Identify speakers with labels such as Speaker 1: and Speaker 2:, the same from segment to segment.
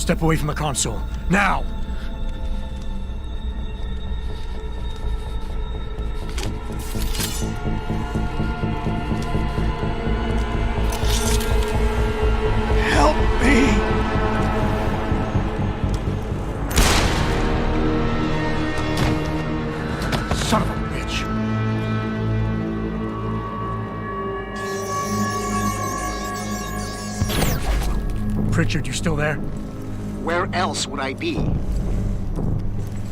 Speaker 1: Step away from the console. Now! Help me! Son of a bitch! Pritchard, you still there?
Speaker 2: Where else would I be?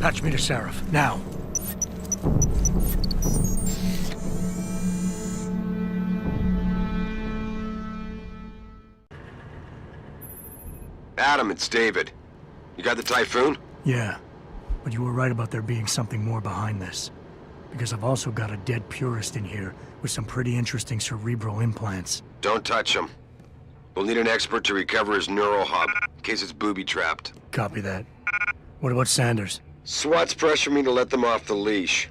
Speaker 1: Patch me to Seraph, now.
Speaker 3: Adam, it's David. You got the Typhoon?
Speaker 1: Yeah, but you were right about there being something more behind this. Because I've also got a dead purist in here with some pretty interesting cerebral implants.
Speaker 3: Don't touch him. We'll need an expert to recover his neural hub, in case it's booby-trapped.
Speaker 1: Copy that. What about Sanders?
Speaker 3: SWAT's pressure me to let them off the leash.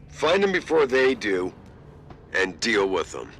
Speaker 3: Find them before they do, and deal with them.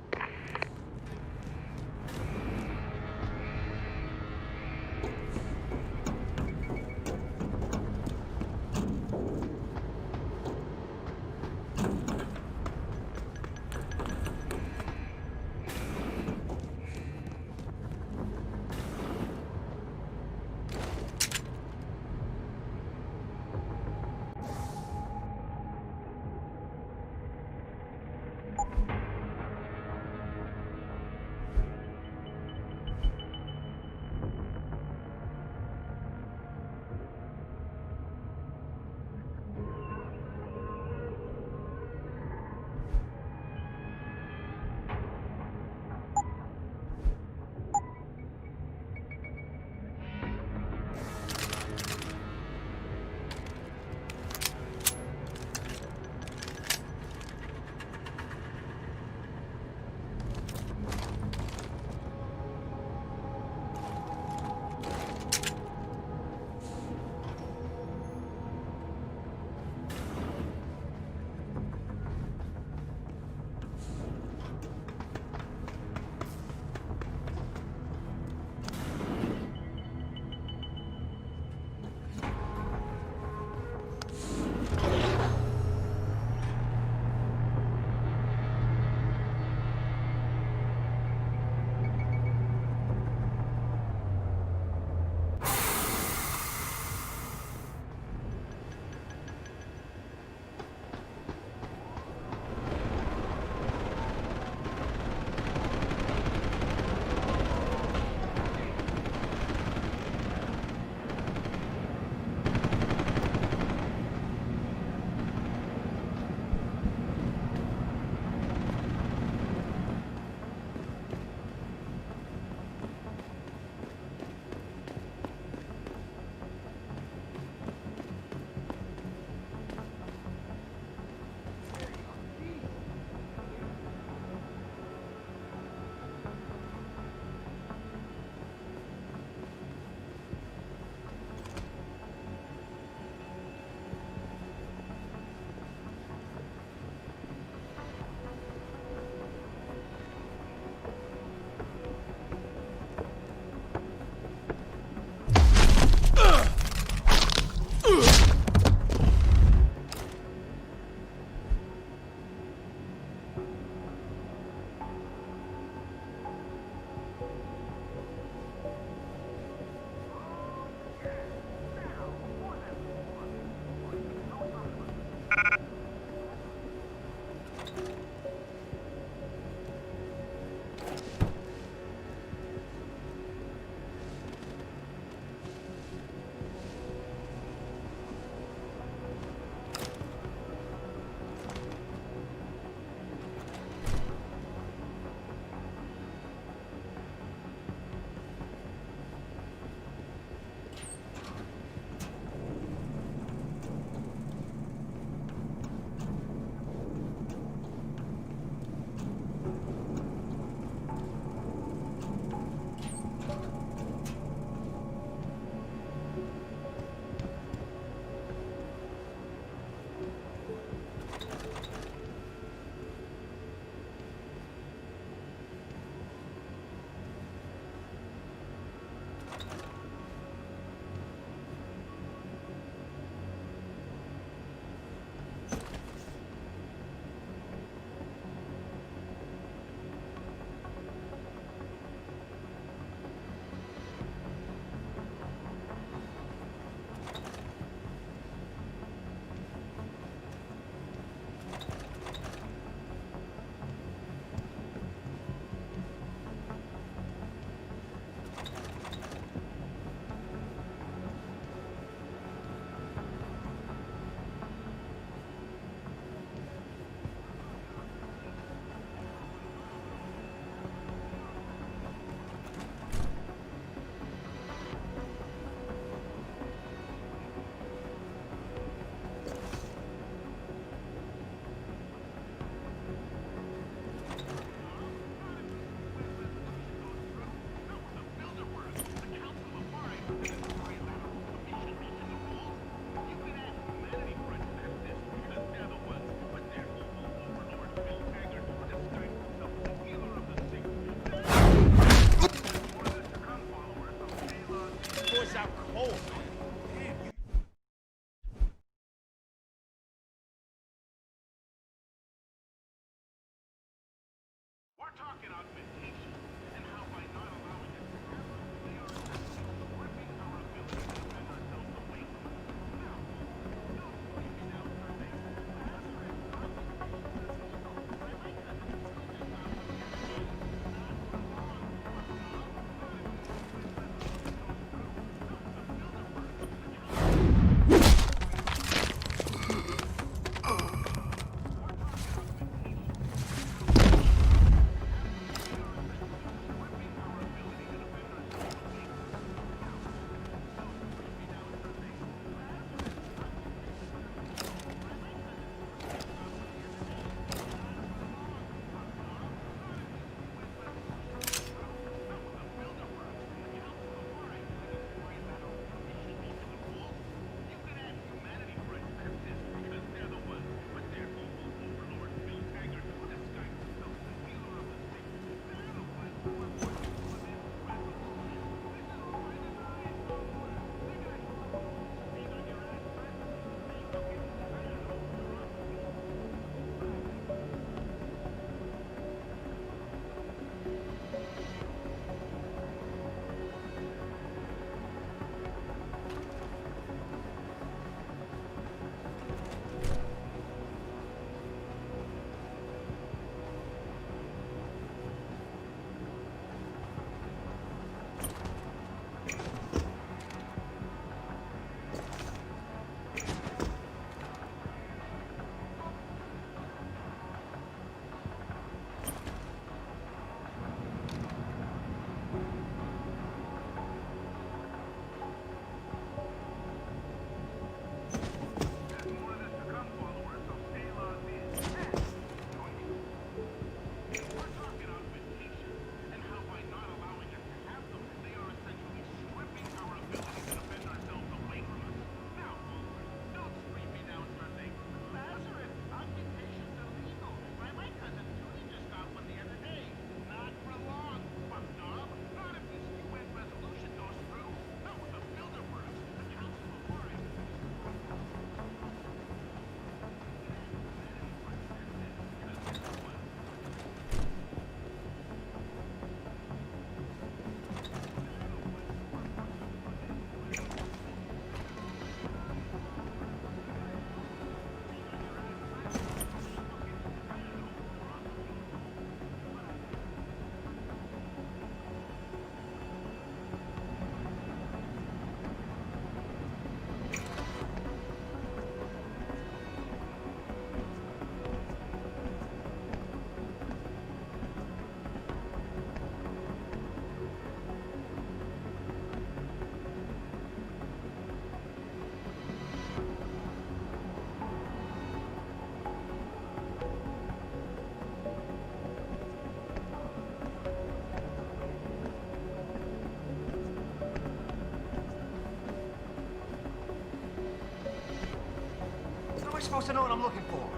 Speaker 2: supposed to know what I'm looking for?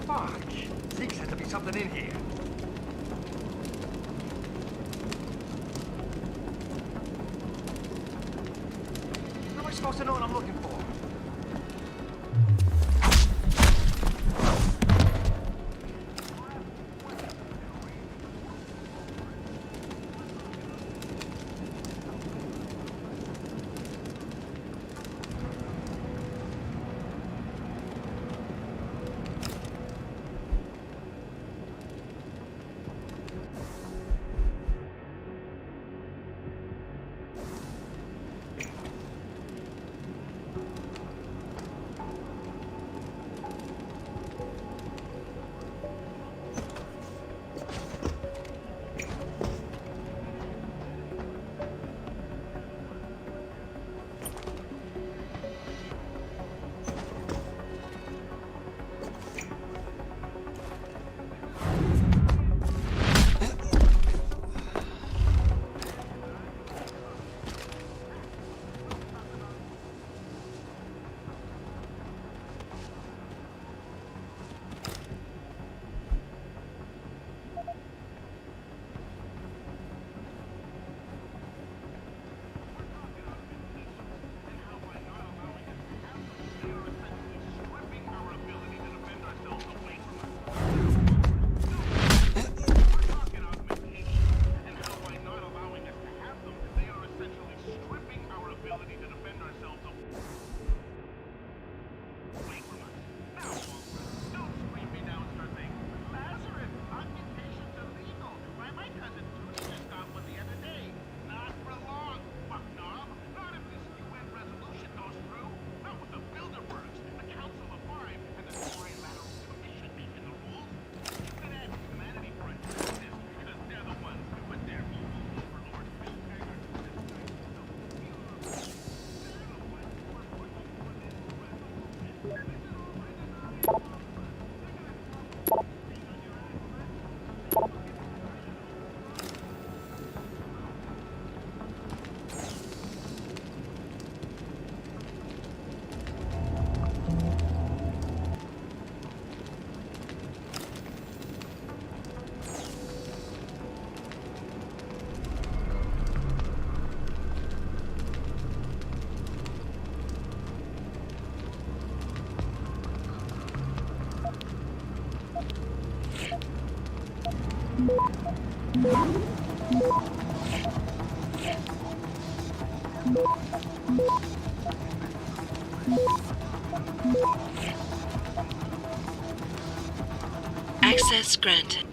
Speaker 2: Fuck! Zeke's had to be something in here. How am I supposed to know what I'm looking for?
Speaker 4: Access granted.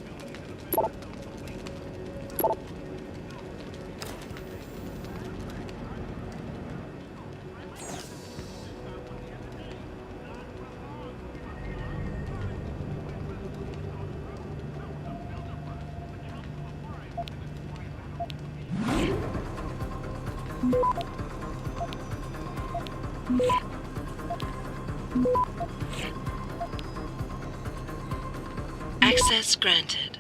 Speaker 4: Access granted.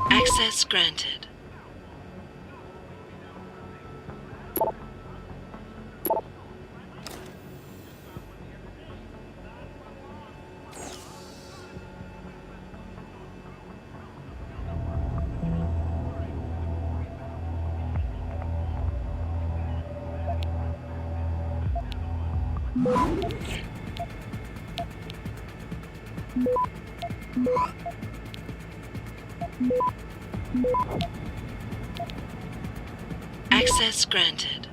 Speaker 4: Access granted. Access granted.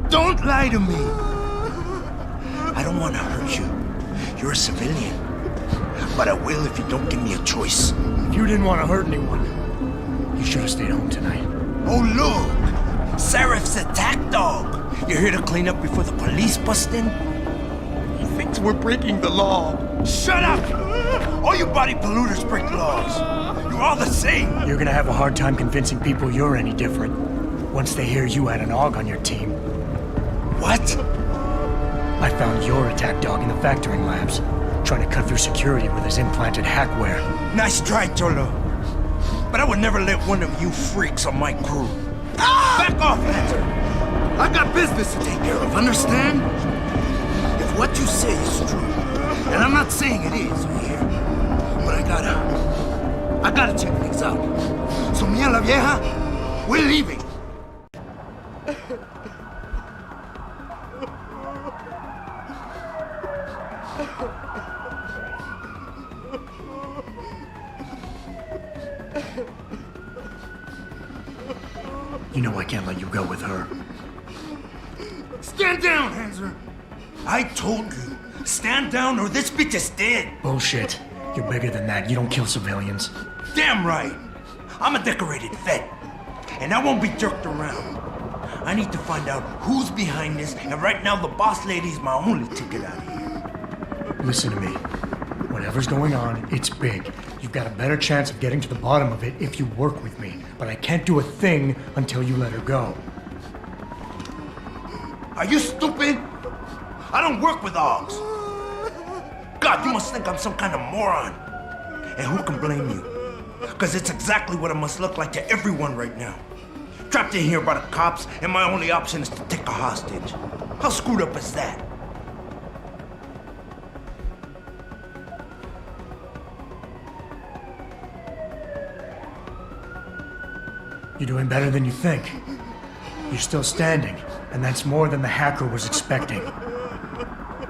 Speaker 5: Don't lie to me! I don't want to hurt you. You're a civilian. But I will if you don't give me a choice.
Speaker 1: If you didn't want to hurt anyone, you should have stayed home tonight.
Speaker 5: Oh, look! Serif's attack dog! You're here to clean up before the police bust in? He thinks we're breaking the law. Shut up! All you body polluters break laws. You're all the same.
Speaker 1: You're gonna have a hard time convincing people you're any different once they hear you had an AUG on your team.
Speaker 5: What?
Speaker 1: I found your attack dog in the factoring labs, trying to cut through security with his implanted hackware.
Speaker 5: Nice try, Cholo. But I would never let one of you freaks on my crew. Ah! Back off, Lantern! I got business to take care of, understand? If what you say is true, and I'm not saying it is here, but I gotta check things out. So me and la vieja, we're leaving.
Speaker 1: You know I can't let you go with her.
Speaker 5: Stand down, Hanser! I told you, stand down or this bitch is dead.
Speaker 1: Bullshit. You're bigger than that. You don't kill civilians.
Speaker 5: Damn right. I'm a decorated vet, and I won't be jerked around. I need to find out who's behind this, and right now the boss lady's my only ticket out of here.
Speaker 1: Listen to me. Whatever's going on, it's big. You've got a better chance of getting to the bottom of it if you work with me. But I can't do a thing until you let her go.
Speaker 5: Are you stupid? I don't work with AUGs. God, you must think I'm some kind of moron. And who can blame you? Because it's exactly what it must look like to everyone right now. Trapped in here by the cops, and my only option is to take a hostage. How screwed up is that?
Speaker 1: You're doing better than you think. You're still standing, and that's more than the hacker was expecting.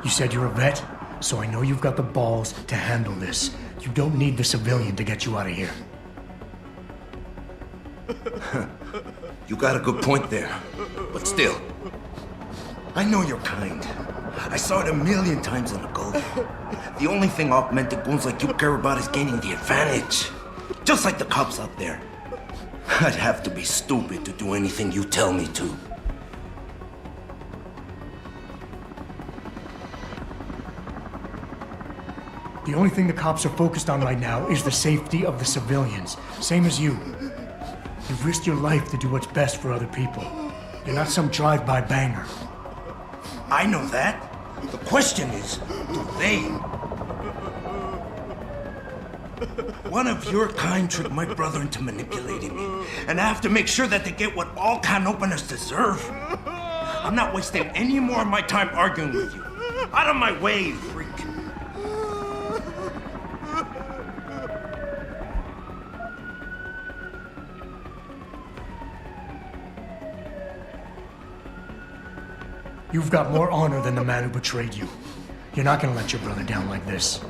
Speaker 1: You said you're a vet, so I know you've got the balls to handle this. You don't need the civilian to get you out of here.
Speaker 5: You got a good point there. But still, I know you're kind. I saw it a million times in the Gulf. The only thing augmented goons like you care about is gaining the advantage. Just like the cops out there. I'd have to be stupid to do anything you tell me to.
Speaker 1: The only thing the cops are focused on right now is the safety of the civilians. Same as you. You've risked your life to do what's best for other people. You're not some drive-by banger.
Speaker 5: I know that. The question is, do they? One of your kind tricked my brother into manipulating me. And I have to make sure that they get what all can openers deserve. I'm not wasting any more of my time arguing with you. Out of my way, you freak.
Speaker 1: You've got more honor than the man who betrayed you. You're not gonna let your brother down like this.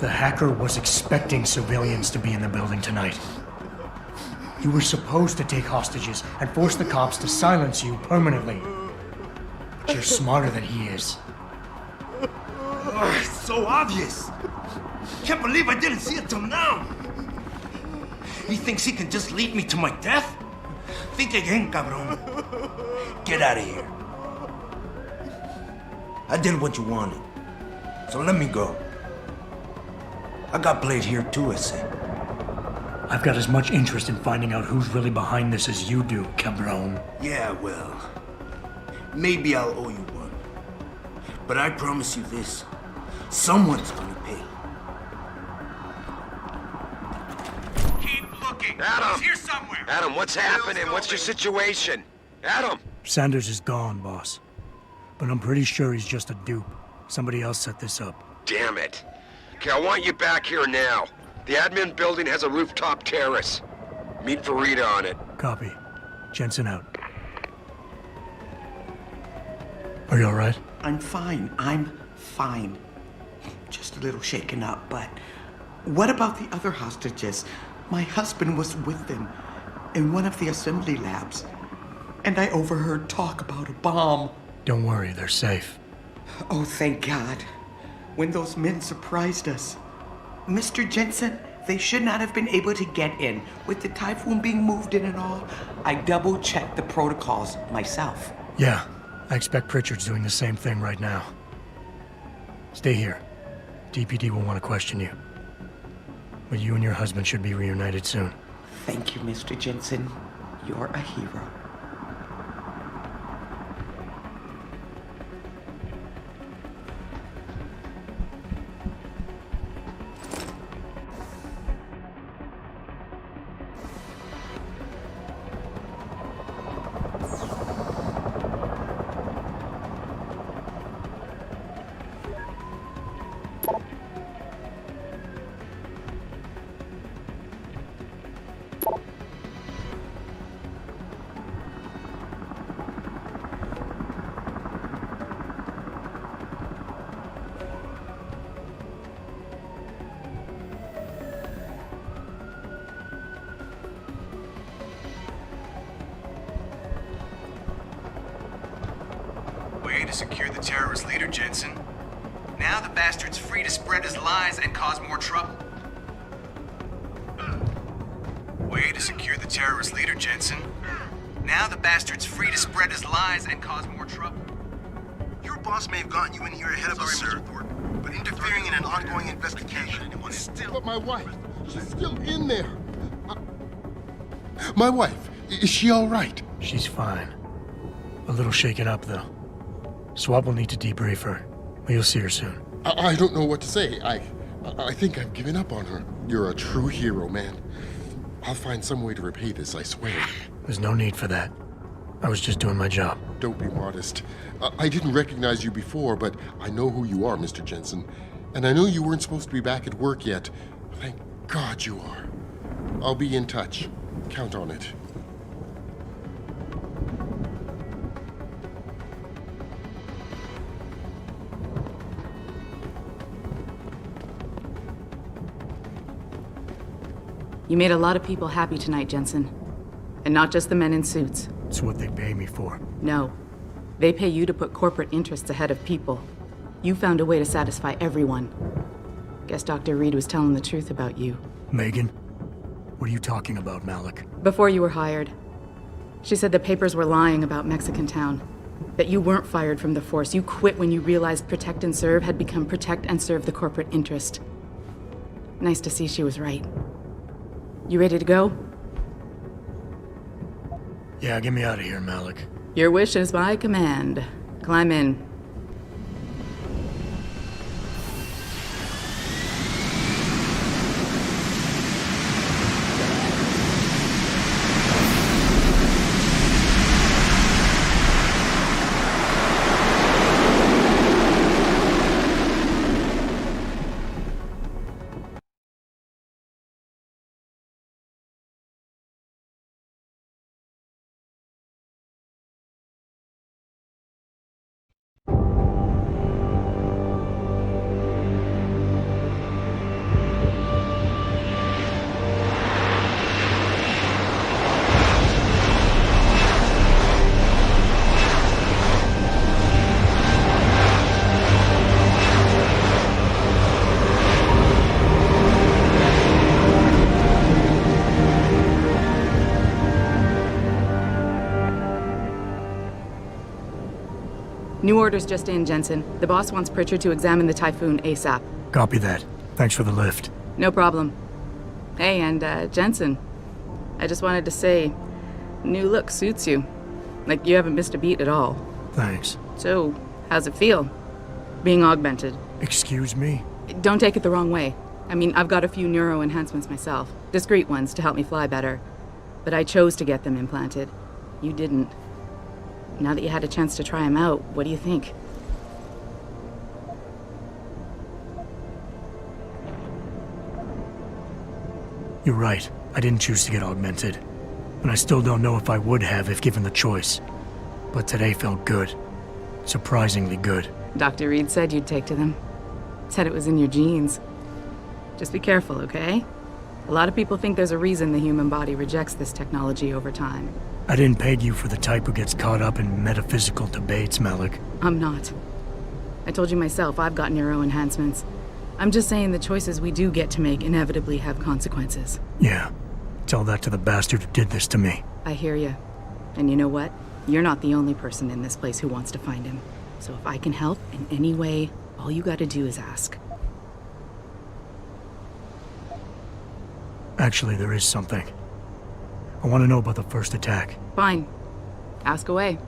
Speaker 1: The hacker was expecting civilians to be in the building tonight. You were supposed to take hostages and force the cops to silence you permanently. But you're smarter than he is.
Speaker 5: It's so obvious. Can't believe I didn't see it till now. He thinks he can just lead me to my death? Think again, cabron. Get out of here. I did what you wanted, so let me go. I got played here too, I say.
Speaker 1: I've got as much interest in finding out who's really behind this as you do, cabron.
Speaker 5: Yeah, well, maybe I'll owe you one. But I promise you this, someone's gonna pay.
Speaker 2: Keep looking.
Speaker 3: Adam!
Speaker 2: He's here somewhere.
Speaker 3: Adam, what's happening? What's your situation? Adam!
Speaker 1: Sanders is gone, boss. But I'm pretty sure he's just a dupe. Somebody else set this up.
Speaker 3: Damn it. Okay, I want you back here now. The admin building has a rooftop terrace. Meet Farida on it.
Speaker 1: Copy. Jensen out. Are you alright?
Speaker 6: I'm fine. Just a little shaken up, but what about the other hostages? My husband was with them in one of the assembly labs, and I overheard talk about a bomb.
Speaker 1: Don't worry, they're safe.
Speaker 6: Oh, thank God. When those men surprised us. Mr. Jensen, they should not have been able to get in. With the typhoon being moved in and all, I double-checked the protocols myself.
Speaker 1: Yeah, I expect Pritchard's doing the same thing right now. Stay here. DPD will want to question you. But you and your husband should be reunited soon.
Speaker 6: Thank you, Mr. Jensen. You're a hero.
Speaker 7: Way to secure the terrorist leader, Jensen. Now the bastard's free to spread his lies and cause more trouble. Way to secure the terrorist leader, Jensen. Now the bastard's free to spread his lies and cause more trouble.
Speaker 8: Your boss may have gotten you in here ahead of us, sir, but interfering in an ongoing investigation is still...
Speaker 9: But my wife, she's still in there. My wife, is she all right?
Speaker 1: She's fine. A little shaken up, though. Swab will need to debrief her, but you'll see her soon.
Speaker 9: I don't know what to say. I think I've given up on her. You're a true hero, man. I'll find some way to repay this, I swear.
Speaker 1: There's no need for that. I was just doing my job.
Speaker 9: Don't be modest. I didn't recognize you before, but I know who you are, Mr. Jensen. And I know you weren't supposed to be back at work yet. Thank God you are. I'll be in touch. Count on it.
Speaker 10: You made a lot of people happy tonight, Jensen. And not just the men in suits.
Speaker 1: It's what they pay me for.
Speaker 10: No. They pay you to put corporate interests ahead of people. You found a way to satisfy everyone. Guess Dr. Reed was telling the truth about you.
Speaker 1: Megan? What are you talking about, Malik?
Speaker 10: Before you were hired. She said the papers were lying about Mexican Town. That you weren't fired from the Force. You quit when you realized Protect and Serve had become Protect and Serve the corporate interest. Nice to see she was right. You ready to go?
Speaker 1: Yeah, get me out of here, Malik.
Speaker 10: Your wish is my command. Climb in. New orders just in, Jensen. The boss wants Pritchard to examine the Typhoon ASAP.
Speaker 1: Copy that. Thanks for the lift.
Speaker 10: No problem. Hey, and Jensen, I just wanted to say, new look suits you. Like you haven't missed a beat at all.
Speaker 1: Thanks.
Speaker 10: So, how's it feel? Being augmented?
Speaker 1: Excuse me?
Speaker 10: Don't take it the wrong way. I mean, I've got a few neuro enhancements myself. Discreet ones to help me fly better. But I chose to get them implanted. You didn't. Now that you had a chance to try them out, what do you think?
Speaker 1: You're right. I didn't choose to get augmented. And I still don't know if I would have if given the choice. But today felt good. Surprisingly good.
Speaker 10: Dr. Reed said you'd take to them. Said it was in your genes. Just be careful, okay? A lot of people think there's a reason the human body rejects this technology over time.
Speaker 1: I didn't peg you for the type who gets caught up in metaphysical debates, Malik.
Speaker 10: I'm not. I told you myself, I've got neuro enhancements. I'm just saying the choices we do get to make inevitably have consequences.
Speaker 1: Yeah. Tell that to the bastard who did this to me.
Speaker 10: I hear you. And you know what? You're not the only person in this place who wants to find him. So if I can help in any way, all you gotta do is ask.
Speaker 1: Actually, there is something. I want to know about the first attack.
Speaker 10: Fine. Ask away.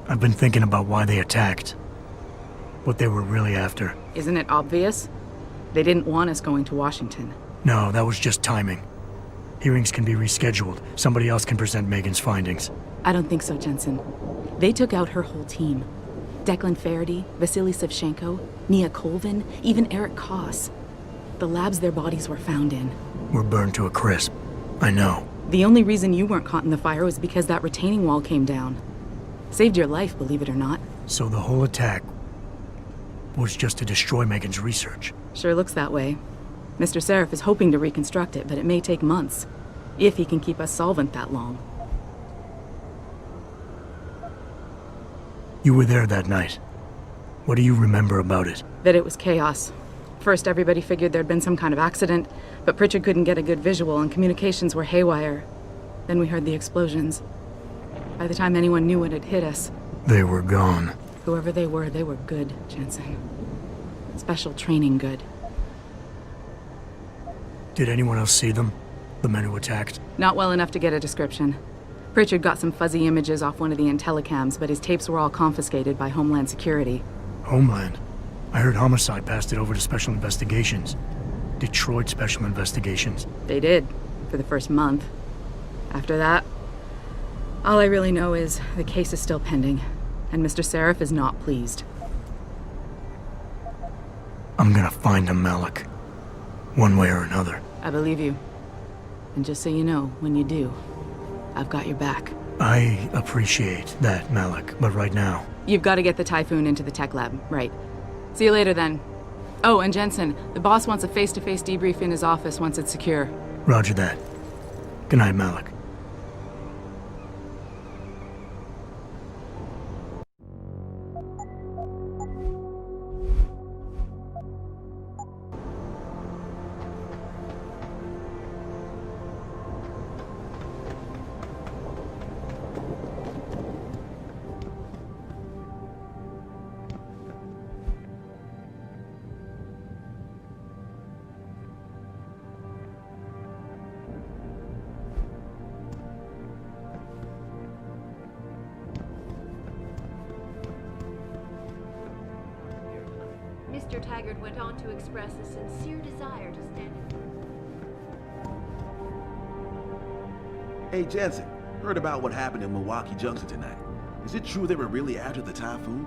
Speaker 1: I've been thinking about why they attacked. What they were really after.
Speaker 10: Isn't it obvious? They didn't want us going to Washington.
Speaker 1: No, that was just timing. Hearings can be rescheduled. Somebody else can present Megan's findings.
Speaker 10: I don't think so, Jensen. They took out her whole team. Declan Faraday, Vasily Savchenko, Nia Colvin, even Eric Koss. The labs their bodies were found in.
Speaker 1: We're burned to a crisp. I know.
Speaker 10: The only reason you weren't caught in the fire was because that retaining wall came down. Saved your life, believe it or not.
Speaker 1: So the whole attack was just to destroy Megan's research.
Speaker 10: Sure looks that way. Mr. Seraph is hoping to reconstruct it, but it may take months. If he can keep us solvent that long.
Speaker 1: You were there that night. What do you remember about it?
Speaker 10: That it was chaos. First, everybody figured there'd been some kind of accident, but Pritchard couldn't get a good visual and communications were haywire. Then we heard the explosions. By the time anyone knew what had hit us...
Speaker 1: They were gone.
Speaker 10: Whoever they were good, Jensen. Special training good.
Speaker 1: Did anyone else see them? The men who attacked?
Speaker 10: Not well enough to get a description. Pritchard got some fuzzy images off one of the Intellicams, but his tapes were all confiscated by Homeland Security.
Speaker 1: Homeland? I heard Homicide passed it over to Special Investigations. Detroit Special Investigations.
Speaker 10: They did, for the first month. After that, all I really know is the case is still pending, and Mr. Seraph is not pleased.
Speaker 1: I'm gonna find him, Malik. One way or another.
Speaker 10: I believe you. And just so you know, when you do, I've got your back.
Speaker 1: I appreciate that, Malik, but right now...
Speaker 10: You've got to get the Typhoon into the tech lab, right. See you later, then. Oh, and Jensen, the boss wants a face-to-face debrief in his office once it's secure.
Speaker 1: Roger that. Good night, Malik.
Speaker 11: Mr. Taggart went on to express a sincere desire to stand in...
Speaker 12: Hey, Jensen, heard about what happened in Milwaukee Junction tonight. Is it true they were really after the typhoon?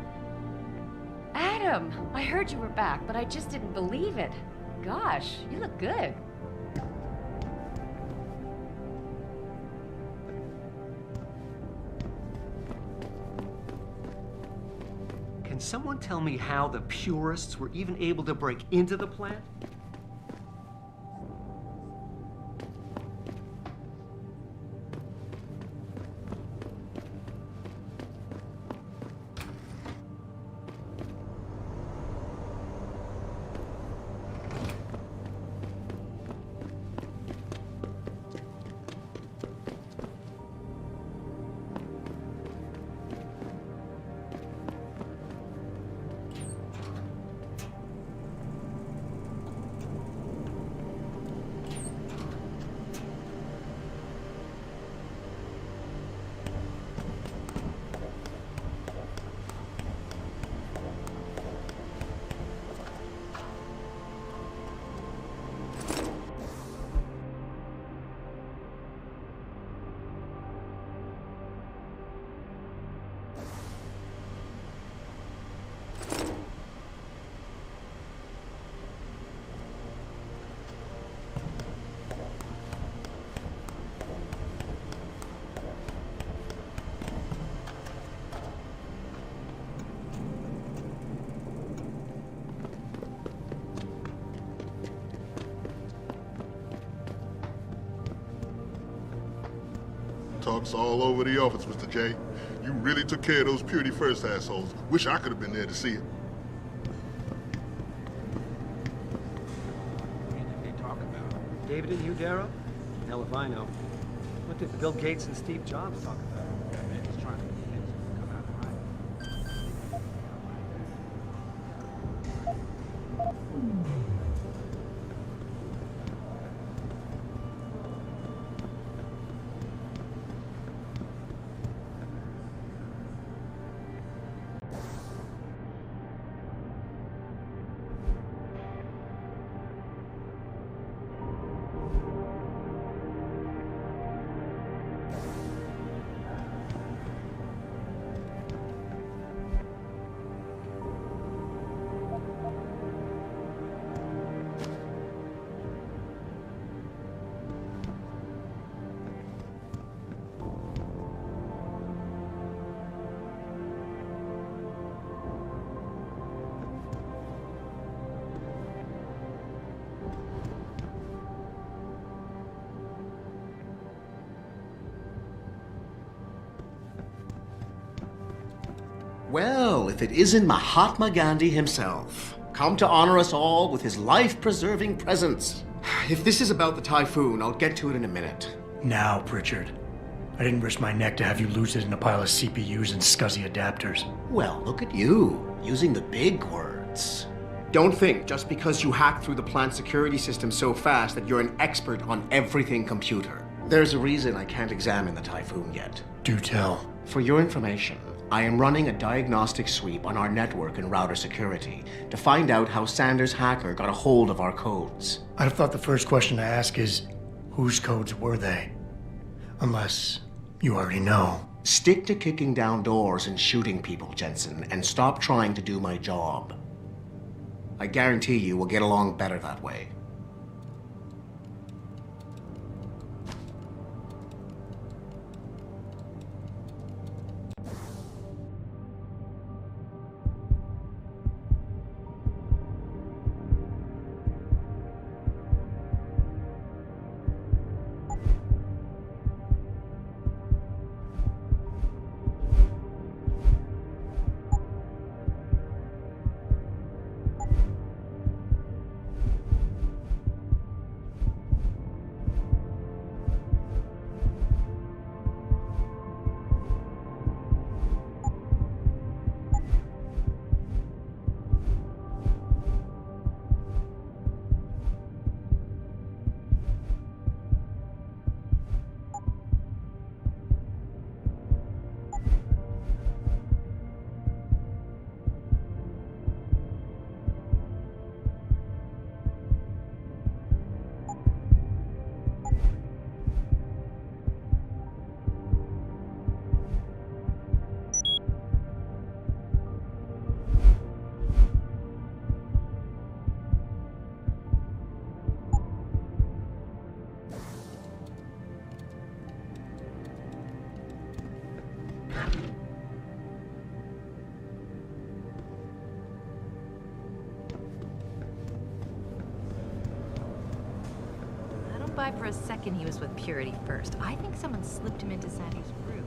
Speaker 13: Adam, I heard you were back, but I just didn't believe it. Gosh, you look good.
Speaker 14: Can someone tell me how the purists were even able to break into the plant?
Speaker 15: Talk's all over the office, Mr. J. You really took care of those Purity First assholes. Wish I could have been there to see it.
Speaker 14: What did they talk about? David and you, Darrow? Hell if I know. What did Bill Gates and Steve Jobs talk about? He's trying to get things to come out right.
Speaker 16: Well, if it isn't Mahatma Gandhi himself, come to honor us all with his life-preserving presence. If this is about the typhoon, I'll get to it in a minute.
Speaker 1: Now, Pritchard. I didn't risk my neck to have you lose it in a pile of CPUs and scuzzy adapters.
Speaker 16: Well, look at you, using the big words. Don't think just because you hacked through the plant security system so fast that you're an expert on everything computer. There's a reason I can't examine the typhoon yet.
Speaker 1: Do tell.
Speaker 16: For your information, I am running a diagnostic sweep on our network and router security to find out how Sanders' hacker got a hold of our codes.
Speaker 1: I'd have thought the first question to ask is, whose codes were they? Unless you already know.
Speaker 16: Stick to kicking down doors and shooting people, Jensen, and stop trying to do my job. I guarantee you we'll get along better that way.
Speaker 13: by for a second he was with Purity First. I think someone slipped him into Sandy's room.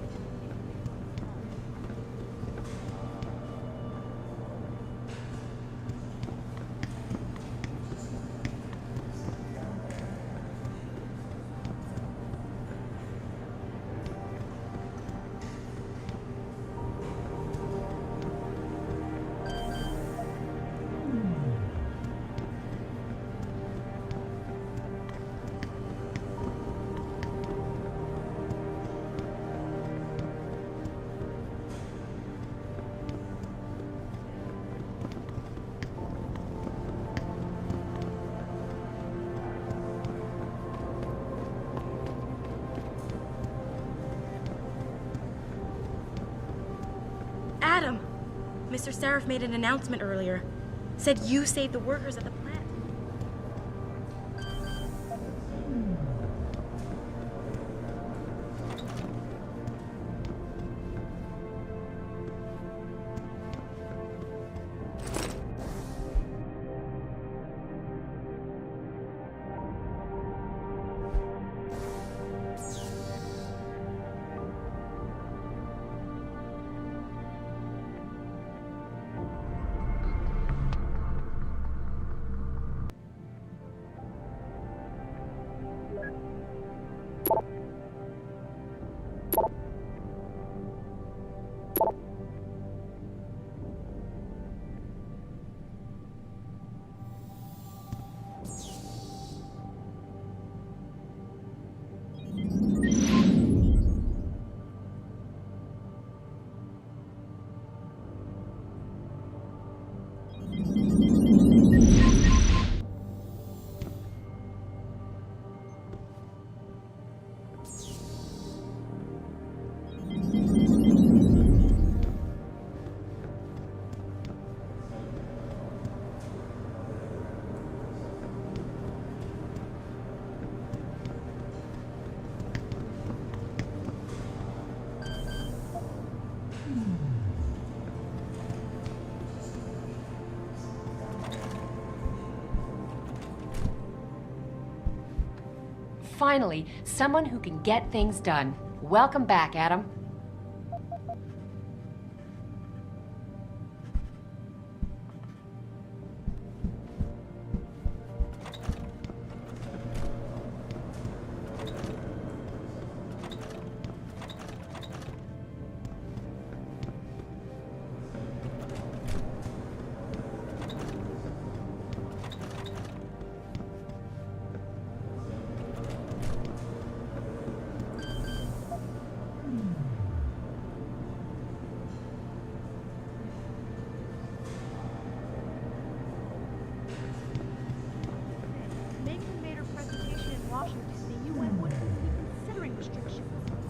Speaker 17: Adam! Mr. Seraph made an announcement earlier. Said you saved the workers at the plant.
Speaker 13: Finally, someone who can get things done. Welcome back, Adam.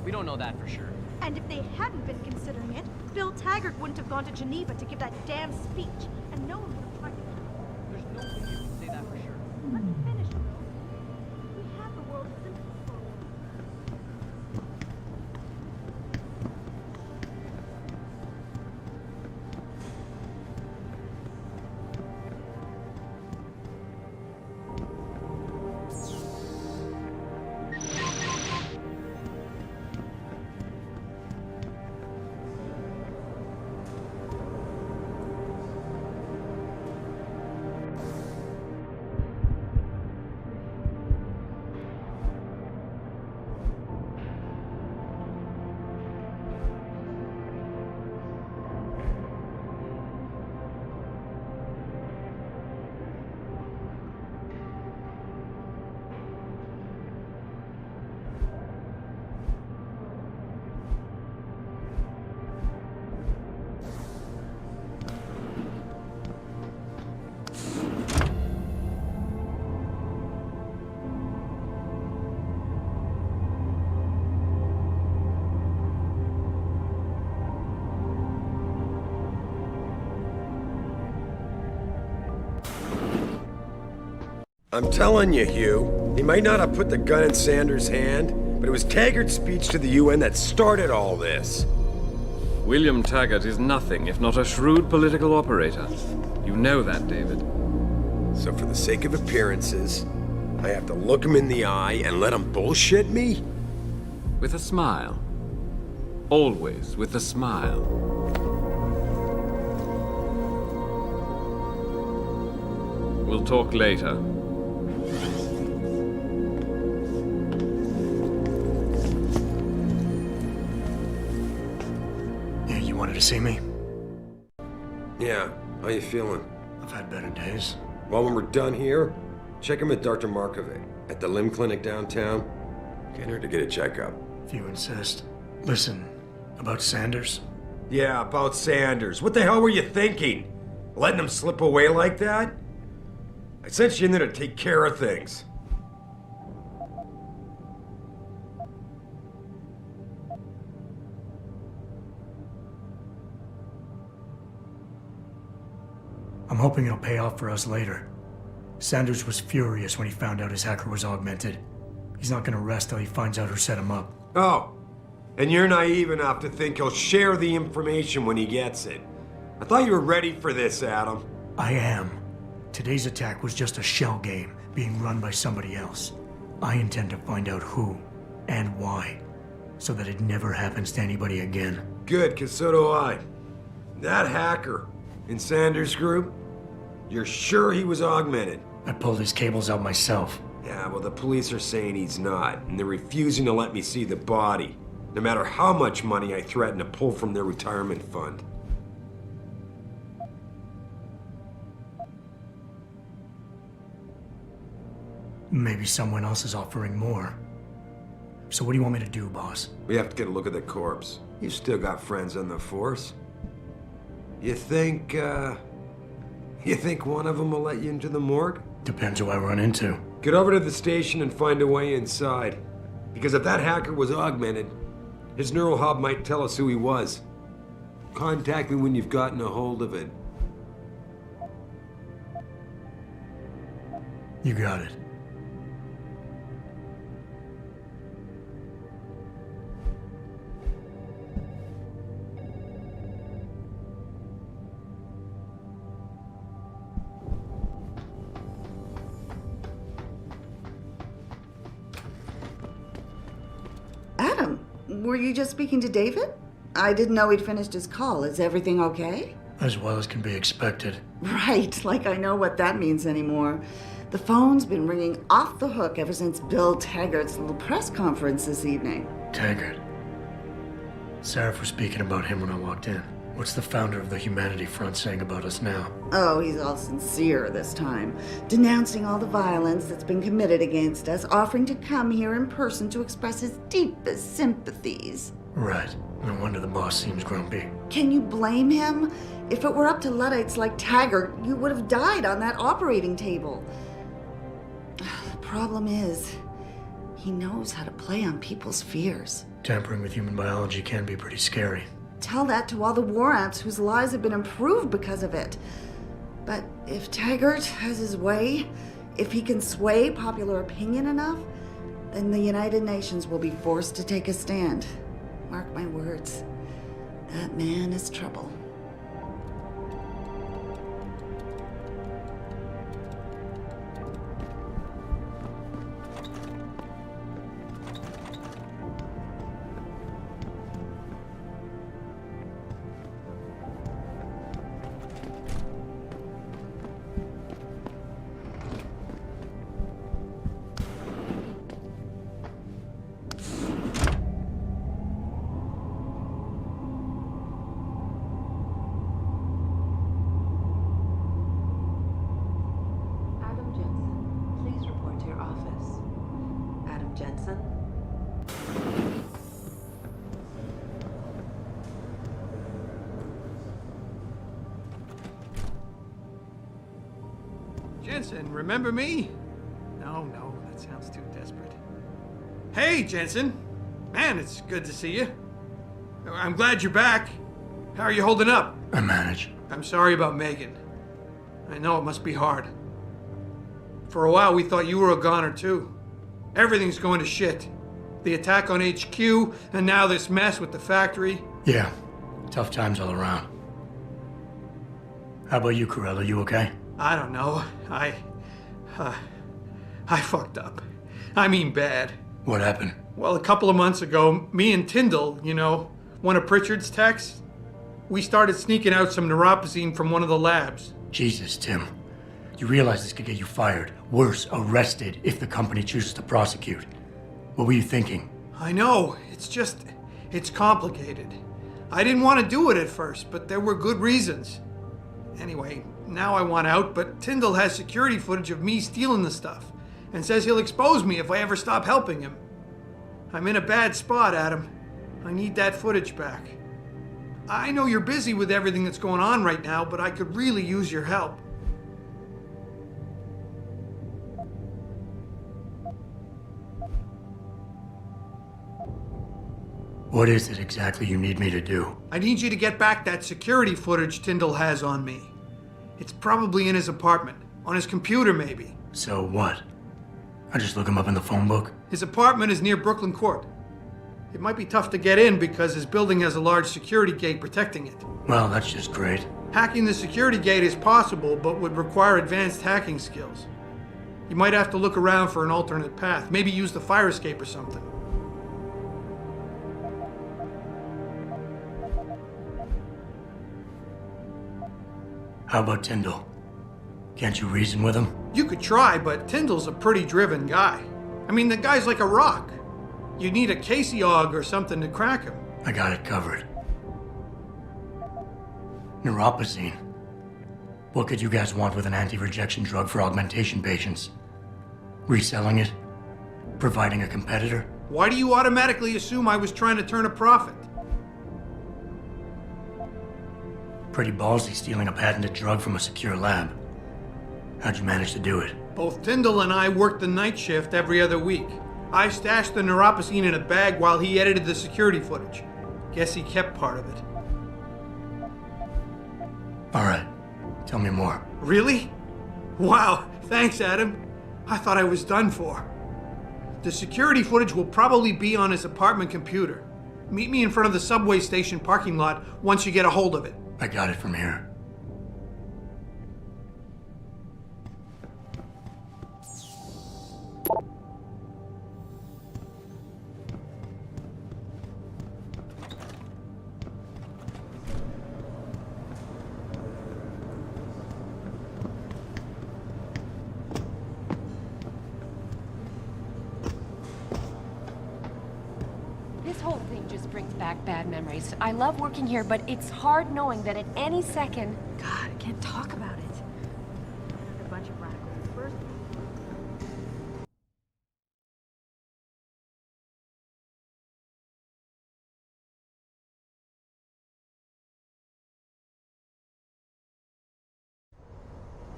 Speaker 18: We don't know that for sure.
Speaker 19: And if they hadn't been considering it, Bill Taggart wouldn't have gone to Geneva to give that damn speech. And no one would have tried to...
Speaker 18: There's no way you can say that for sure.
Speaker 19: Let me finish, Bill. We have the world's simplest phone.
Speaker 3: I'm telling you, Hugh, he might not have put the gun in Sanders' hand, but it was Taggart's speech to the UN that started all this.
Speaker 20: William Taggart is nothing if not a shrewd political operator. You know that, David.
Speaker 3: So for the sake of appearances, I have to look him in the eye and let him bullshit me?
Speaker 20: With a smile. Always with a smile. We'll talk later.
Speaker 1: Yeah, you wanted to see me?
Speaker 3: Yeah, how you feeling?
Speaker 1: I've had better days.
Speaker 3: Well, when we're done here, check him at Dr. Markovic at the limb clinic downtown. Get her to get a checkup.
Speaker 1: If you insist. Listen, about Sanders?
Speaker 3: Yeah, about Sanders. What the hell were you thinking? Letting him slip away like that? I sent you in there to take care of things.
Speaker 1: I'm hoping it'll pay off for us later. Sanders was furious when he found out his hacker was augmented. He's not gonna rest till he finds out who set him up.
Speaker 3: Oh, and you're naive enough to think he'll share the information when he gets it. I thought you were ready for this, Adam.
Speaker 1: I am. Today's attack was just a shell game being run by somebody else. I intend to find out who and why, so that it never happens to anybody again.
Speaker 3: Good, 'cause so do I. That hacker in Sanders' group, you're sure he was augmented?
Speaker 1: I pulled his cables out myself.
Speaker 3: Yeah, well, the police are saying he's not, and they're refusing to let me see the body, no matter how much money I threaten to pull from their retirement fund.
Speaker 1: Maybe someone else is offering more. So what do you want me to do, boss?
Speaker 3: We have to get a look at the corpse. You've still got friends on the force. You think one of them will let you into the morgue?
Speaker 1: Depends who I run into.
Speaker 3: Get over to the station and find a way inside. Because if that hacker was augmented, his neural hub might tell us who he was. Contact me when you've gotten a hold of it.
Speaker 1: You got it.
Speaker 21: Adam, were you just speaking to David? I didn't know he'd finished his call. Is everything okay?
Speaker 1: As well as can be expected.
Speaker 21: Right, like I know what that means anymore. The phone's been ringing off the hook ever since Bill Taggart's little press conference this evening.
Speaker 1: Taggart. Sarah was speaking about him when I walked in. What's the founder of the Humanity Front saying about us now?
Speaker 21: Oh, he's all sincere this time, denouncing all the violence that's been committed against us, offering to come here in person to express his deepest sympathies.
Speaker 1: Right. No wonder the boss seems grumpy.
Speaker 21: Can you blame him? If it were up to Luddites like Taggart, you would have died on that operating table. The problem is, he knows how to play on people's fears.
Speaker 1: Tampering with human biology can be pretty scary.
Speaker 21: Tell that to all the war ants whose lives have been improved because of it. But if Taggart has his way, if he can sway popular opinion enough, then the United Nations will be forced to take a stand. Mark my words, that man is trouble.
Speaker 14: Jensen, remember me? No, that sounds too desperate. Hey, Jensen! Man, it's good to see you. I'm glad you're back. How are you holding up?
Speaker 1: I manage.
Speaker 14: I'm sorry about Megan. I know it must be hard. For a while, we thought you were a goner, too. Everything's going to shit. The attack on HQ, and now this mess with the factory.
Speaker 1: Yeah, tough times all around. How about you, Corella? You okay?
Speaker 14: I don't know. I fucked up. I mean bad.
Speaker 1: What happened?
Speaker 14: Well, a couple of months ago, me and Tyndall, you know, one of Pritchard's techs, we started sneaking out some neuropozyne from one of the labs.
Speaker 1: Jesus, Tim. You realize this could get you fired. Worse, arrested if the company chooses to prosecute. What were you thinking?
Speaker 14: I know. It's complicated. I didn't want to do it at first, but there were good reasons. Anyway, now I want out, but Tyndall has security footage of me stealing the stuff and says he'll expose me if I ever stop helping him. I'm in a bad spot, Adam. I need that footage back. I know you're busy with everything that's going on right now, but I could really use your help.
Speaker 1: What is it exactly you need me to do?
Speaker 14: I need you to get back that security footage Tyndall has on me. It's probably in his apartment. On his computer, maybe.
Speaker 1: So what? I just look him up in the phone book?
Speaker 14: His apartment is near Brooklyn Court. It might be tough to get in because his building has a large security gate protecting it.
Speaker 1: Well, that's just great.
Speaker 14: Hacking the security gate is possible, but would require advanced hacking skills. You might have to look around for an alternate path. Maybe use the fire escape or something.
Speaker 1: How about Tyndall? Can't you reason with him?
Speaker 14: You could try, but Tyndall's a pretty driven guy. I mean, the guy's like a rock. You need a Casey aug or something to crack him.
Speaker 1: I got it covered. Neuropozyne. What could you guys want with an anti-rejection drug for augmentation patients? Reselling it? Providing a competitor?
Speaker 14: Why do you automatically assume I was trying to turn a profit?
Speaker 1: Pretty ballsy stealing a patented drug from a secure lab. How'd you manage to do it?
Speaker 14: Both Tyndall and I worked the night shift every other week. I stashed the neuropozyne in a bag while he edited the security footage. Guess he kept part of it.
Speaker 1: All right. Tell me more.
Speaker 14: Really? Wow. Thanks, Adam. I thought I was done for. The security footage will probably be on his apartment computer. Meet me in front of the subway station parking lot once you get a hold of it.
Speaker 1: I got it from here.
Speaker 13: This whole thing just brings back bad memories. I love working here, but it's hard knowing that at any second...
Speaker 17: God, I can't talk about it. A bunch of radicals. First...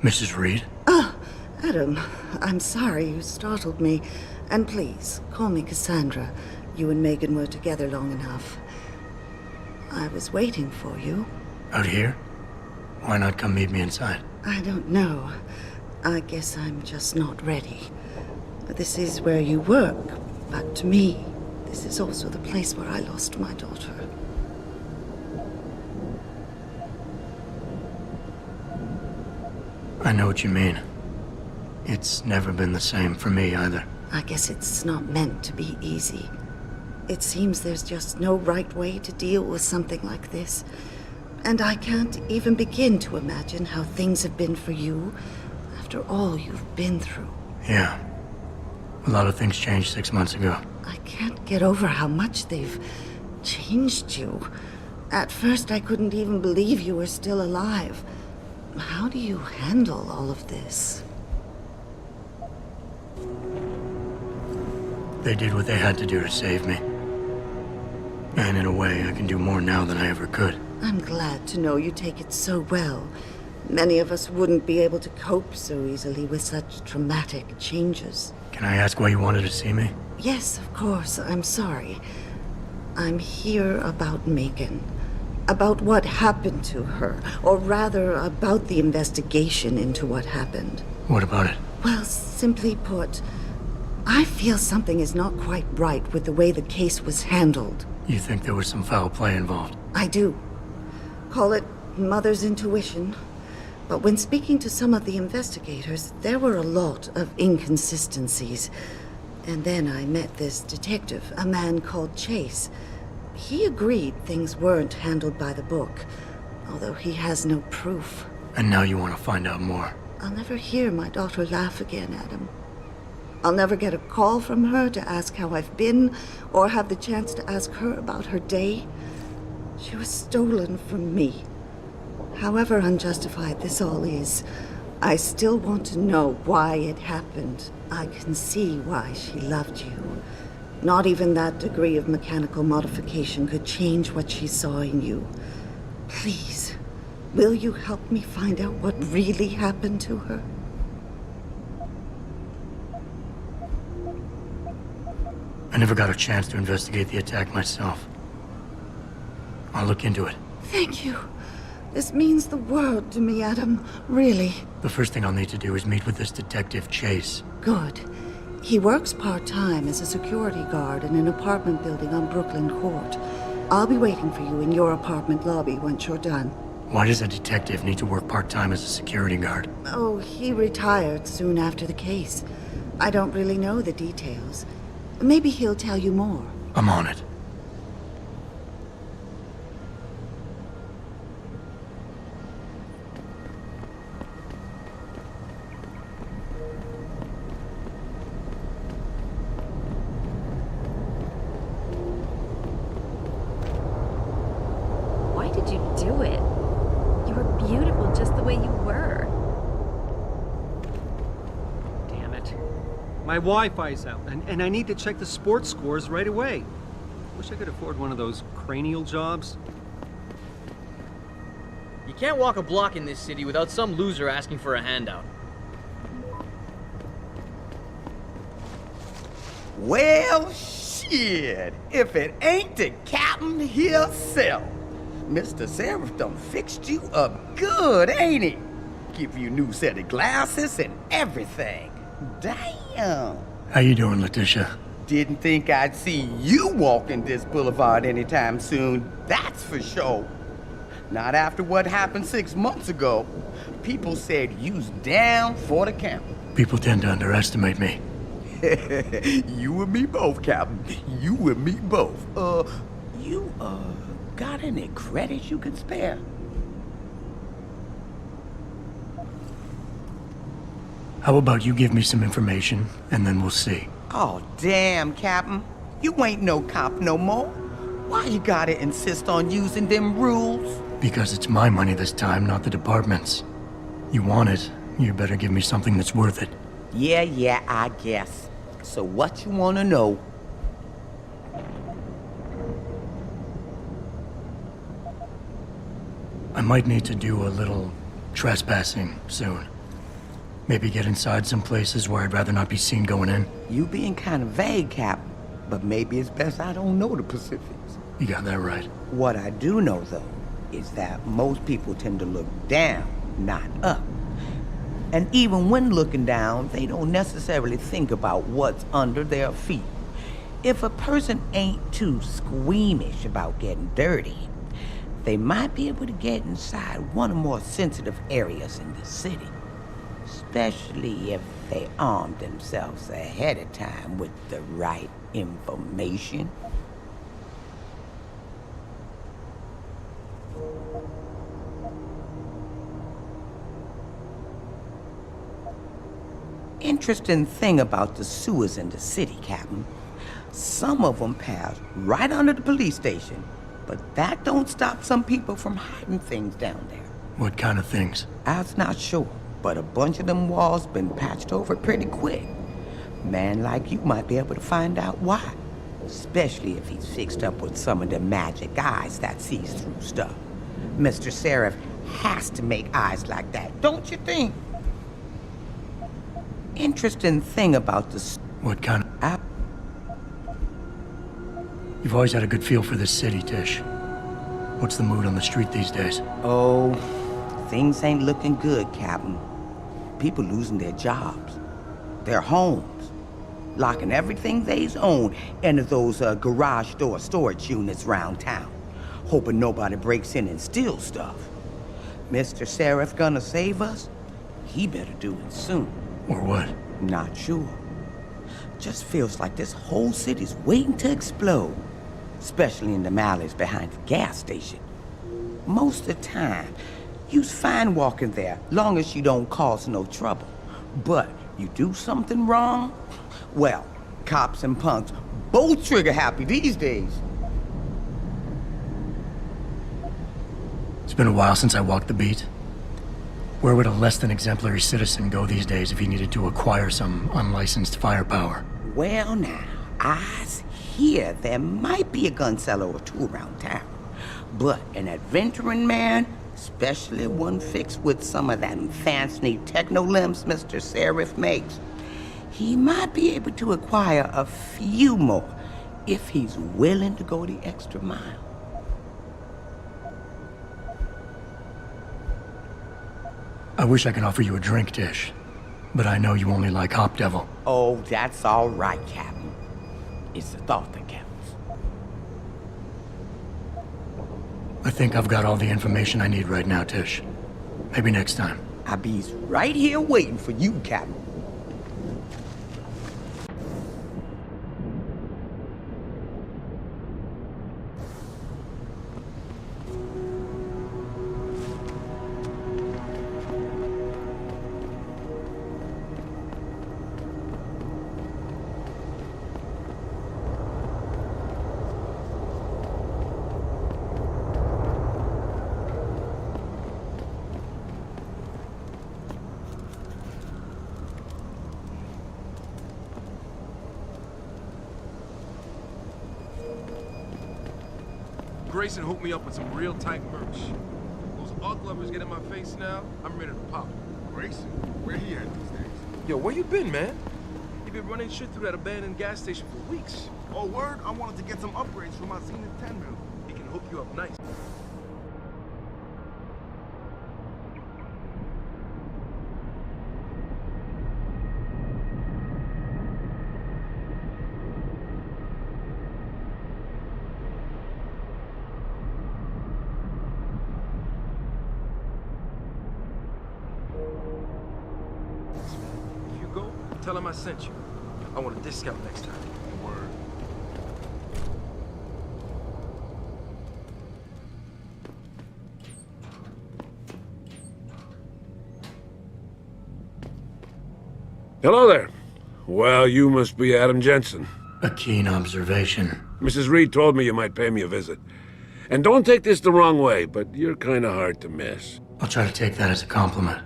Speaker 1: Mrs. Reed?
Speaker 21: Ah, Adam, I'm sorry you startled me. And please, call me Cassandra. You and Megan were together long enough. I was waiting for you.
Speaker 1: Out here? Why not come meet me inside?
Speaker 21: I don't know. I guess I'm just not ready. This is where you work, but to me, this is also the place where I lost my daughter.
Speaker 1: I know what you mean. It's never been the same for me either.
Speaker 21: I guess it's not meant to be easy. It seems there's just no right way to deal with something like this. And I can't even begin to imagine how things have been for you after all you've been through.
Speaker 1: Yeah. A lot of things changed 6 months ago.
Speaker 21: I can't get over how much they've changed you. At first, I couldn't even believe you were still alive. How do you handle all of this?
Speaker 1: They did what they had to do to save me. And in a way, I can do more now than I ever could.
Speaker 21: I'm glad to know you take it so well. Many of us wouldn't be able to cope so easily with such traumatic changes.
Speaker 1: Can I ask why you wanted to see me?
Speaker 21: Yes, of course. I'm sorry. I'm here about Megan. About what happened to her. Or rather, about the investigation into what happened.
Speaker 1: What about it?
Speaker 21: Well, simply put, I feel something is not quite right with the way the case was handled.
Speaker 1: You think there was some foul play involved?
Speaker 21: I do. Call it mother's intuition. But when speaking to some of the investigators, there were a lot of inconsistencies. And then I met this detective, a man called Chase. He agreed things weren't handled by the book, although he has no proof.
Speaker 1: And now you want to find out more.
Speaker 21: I'll never hear my daughter laugh again, Adam. I'll never get a call from her to ask how I've been, or have the chance to ask her about her day. She was stolen from me. However unjustified this all is, I still want to know why it happened. I can see why she loved you. Not even that degree of mechanical modification could change what she saw in you. Please, will you help me find out what really happened to her?
Speaker 1: I never got a chance to investigate the attack myself. I'll look into it.
Speaker 21: Thank you. This means the world to me, Adam. Really.
Speaker 1: The first thing I'll need to do is meet with this detective, Chase.
Speaker 21: Good. He works part-time as a security guard in an apartment building on Brooklyn Court. I'll be waiting for you in your apartment lobby once you're done.
Speaker 1: Why does a detective need to work part-time as a security guard?
Speaker 21: Oh, he retired soon after the case. I don't really know the details. Maybe he'll tell you more.
Speaker 1: I'm on it.
Speaker 11: Why did you do it? You were beautiful just the way you were.
Speaker 18: Damn it. My Wi-Fi's out, and I need to check the sports scores right away. Wish I could afford one of those cranial jobs.
Speaker 4: You can't walk a block in this city without some loser asking for a handout.
Speaker 6: Well, shit. If it ain't the captain himself. Mr. Seraph done fixed you up good, ain't he? Give you a new set of glasses and everything. Damn.
Speaker 1: How you doing, Letitia?
Speaker 6: Didn't think I'd see you walking this boulevard anytime soon, that's for sure. Not after what happened 6 months ago. People said you's down for the count.
Speaker 1: People tend to underestimate me.
Speaker 6: You and me both, Captain. You and me both. You got any credits you could spare?
Speaker 1: How about you give me some information, and then we'll see.
Speaker 6: Oh, damn, Captain. You ain't no cop no more. Why you gotta insist on using them rules?
Speaker 1: Because it's my money this time, not the department's. You want it, you better give me something that's worth it.
Speaker 6: Yeah, I guess. So what you wanna know?
Speaker 1: I might need to do a little trespassing soon. Maybe get inside some places where I'd rather not be seen going in.
Speaker 6: You being kind of vague, Captain. But maybe it's best I don't know the Pacifics.
Speaker 1: You got that right.
Speaker 6: What I do know, though, is that most people tend to look down, not up. And even when looking down, they don't necessarily think about what's under their feet. If a person ain't too squeamish about getting dirty, they might be able to get inside one of the more sensitive areas in the city. Especially if they arm themselves ahead of time with the right information. Interesting thing about the sewers in the city, Captain. Some of them pass right under the police station, but that don't stop some people from hiding things down there.
Speaker 1: What kind of things?
Speaker 6: I was not sure, but a bunch of them walls been patched over pretty quick. Man like you might be able to find out why. Especially if he's fixed up with some of the magic eyes that sees through stuff. Mr. Seraph has to make eyes like that, don't you think? Interesting thing about this.
Speaker 1: What kind of... You've always had a good feel for this city, Tish. What's the mood on the street these days?
Speaker 6: Oh, things ain't looking good, Captain. People losing their jobs, their homes, locking everything they's own into those garage door storage units around town, hoping nobody breaks in and steals stuff. Mr. Sheriff gonna save us? He better do it soon.
Speaker 1: Or what?
Speaker 6: Not sure. Just feels like this whole city's waiting to explode. Especially in the alleys behind the gas station. Most of the time, you's fine walking there, long as you don't cause no trouble. But you do something wrong? Well, cops and punks both trigger happy these days.
Speaker 1: It's been a while since I walked the beat. Where would a less than exemplary citizen go these days if he needed to acquire some unlicensed firepower?
Speaker 6: Well now, I hear there might be a gun seller or two around town. But an adventuring man, especially one fixed with some of them fancy techno limbs Mr. Sheriff makes, he might be able to acquire a few more if he's willing to go the extra mile.
Speaker 1: I wish I could offer you a drink, Tish, but I know you only like Hop Devil.
Speaker 6: Oh, that's all right, Captain. It's the thought that counts.
Speaker 1: I think I've got all the information I need right now, Tish. Maybe next time.
Speaker 6: I'll be right here waiting for you, Captain.
Speaker 5: Grayson hooked me up with some real tight merch. Those arc lovers get in my face now, I'm ready to pop.
Speaker 15: Grayson? Where he at these days?
Speaker 5: Yo, where you been, man? You been running shit through that abandoned gas station for weeks.
Speaker 8: Oh, word? I wanted to get some upgrades for my Zenith 10 mil.
Speaker 5: He can hook you up nice. Tell him I sent you. I want a discount next time.
Speaker 15: Word.
Speaker 3: Hello there. Well, you must be Adam Jensen.
Speaker 1: A keen observation.
Speaker 3: Mrs. Reed told me you might pay me a visit. And don't take this the wrong way, but you're kind of hard to miss.
Speaker 1: I'll try to take that as a compliment.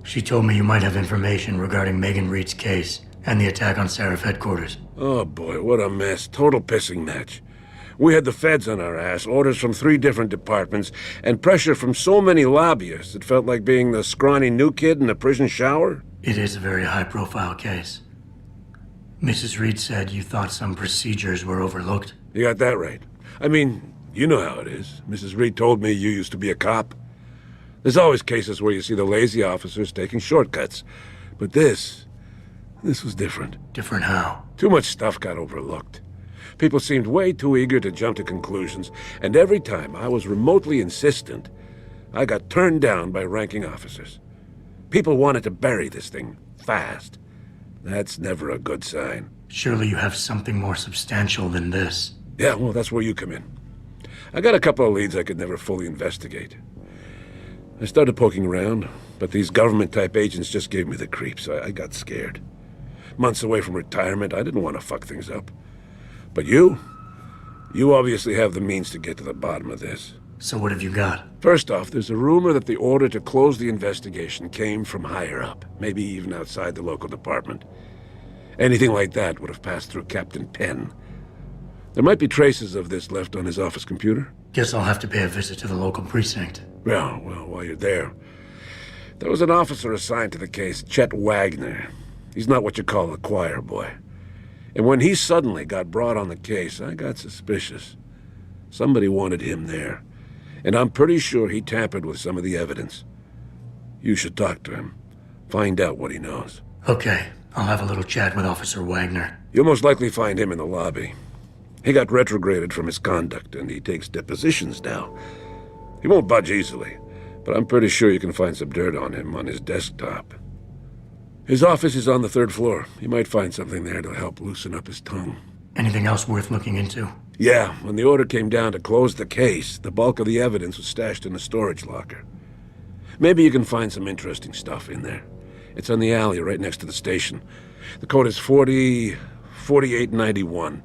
Speaker 1: She told me you might have information regarding Megan Reed's case and the attack on Seraph headquarters.
Speaker 3: Oh boy, what a mess. Total pissing match. We had the feds on our ass, orders from 3 different departments, and pressure from so many lobbyists it felt like being the scrawny new kid in the prison shower.
Speaker 1: It is a very high-profile case. Mrs. Reed said you thought some procedures were overlooked.
Speaker 3: You got that right. I mean, you know how it is. Mrs. Reed told me you used to be a cop. There's always cases where you see the lazy officers taking shortcuts. But this was different.
Speaker 1: Different how?
Speaker 3: Too much stuff got overlooked. People seemed way too eager to jump to conclusions, and every time I was remotely insistent, I got turned down by ranking officers. People wanted to bury this thing fast. That's never a good sign.
Speaker 1: Surely you have something more substantial than this.
Speaker 3: Yeah, well, that's where you come in. I got a couple of leads I could never fully investigate. I started poking around, but these government-type agents just gave me the creeps. I got scared. Months away from retirement, I didn't want to fuck things up. But you obviously have the means to get to the bottom of this.
Speaker 1: So what have you got?
Speaker 3: First off, there's a rumor that the order to close the investigation came from higher up, maybe even outside the local department. Anything like that would have passed through Captain Penn. There might be traces of this left on his office computer.
Speaker 1: Guess I'll have to pay a visit to the local precinct.
Speaker 3: Well, while you're there, there was an officer assigned to the case, Chet Wagner. He's not what you call a choir boy. And when he suddenly got brought on the case, I got suspicious. Somebody wanted him there. And I'm pretty sure he tampered with some of the evidence. You should talk to him. Find out what he knows.
Speaker 1: Okay, I'll have a little chat with Officer Wagner.
Speaker 3: You'll most likely find him in the lobby. He got retrograded from his conduct, and he takes depositions now. He won't budge easily, but I'm pretty sure you can find some dirt on him on his desktop. His office is on the 3rd floor. You might find something there to help loosen up his tongue.
Speaker 1: Anything else worth looking into?
Speaker 3: Yeah, when the order came down to close the case, the bulk of the evidence was stashed in a storage locker. Maybe you can find some interesting stuff in there. It's on the alley right next to the station. The code is 4891.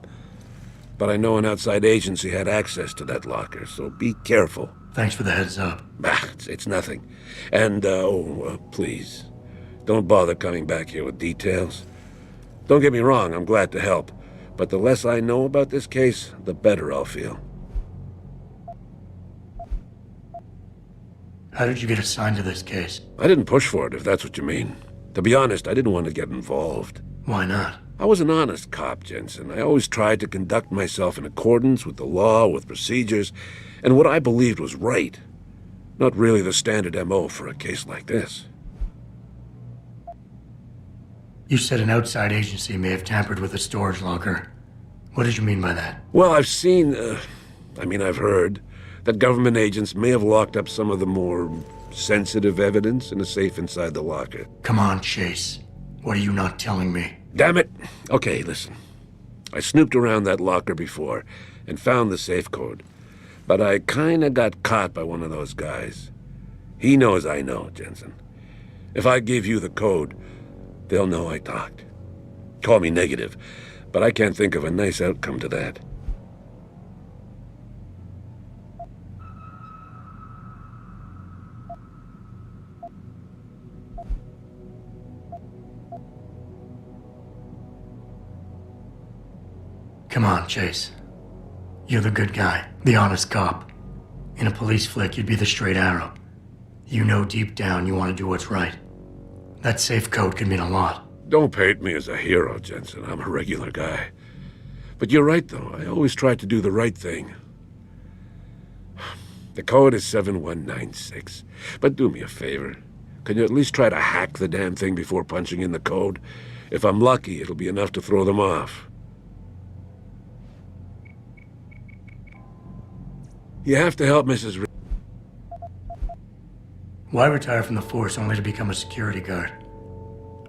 Speaker 3: But I know an outside agency had access to that locker, so be careful.
Speaker 1: Thanks for the heads up.
Speaker 3: It's nothing. And, please, don't bother coming back here with details. Don't get me wrong, I'm glad to help. But the less I know about this case, the better I'll feel.
Speaker 1: How did you get assigned to this case?
Speaker 3: I didn't push for it, if that's what you mean. To be honest, I didn't want to get involved.
Speaker 1: Why not?
Speaker 3: I was an honest cop, Jensen. I always tried to conduct myself in accordance with the law, with procedures, and what I believed was right. Not really the standard MO for a case like this.
Speaker 1: You said an outside agency may have tampered with the storage locker. What did you mean by that?
Speaker 3: Well, I've heard that government agents may have locked up some of the more sensitive evidence in a safe inside the locker.
Speaker 1: Come on, Chase. What are you not telling me?
Speaker 3: Damn it! Okay, listen. I snooped around that locker before and found the safe code. But I kinda got caught by one of those guys. He knows I know, Jensen. If I give you the code, they'll know I talked. Call me negative, but I can't think of a nice outcome to that.
Speaker 1: Come on, Chase. You're the good guy, the honest cop. In a police flick, you'd be the straight arrow. You know deep down you want to do what's right. That safe code could mean a lot.
Speaker 3: Don't paint me as a hero, Jensen. I'm a regular guy. But you're right, though. I always tried to do the right thing. The code is 7196. But do me a favor. Can you at least try to hack the damn thing before punching in the code? If I'm lucky, it'll be enough to throw them off. You have to help Mrs.
Speaker 1: Why retire from the force only to become a security guard?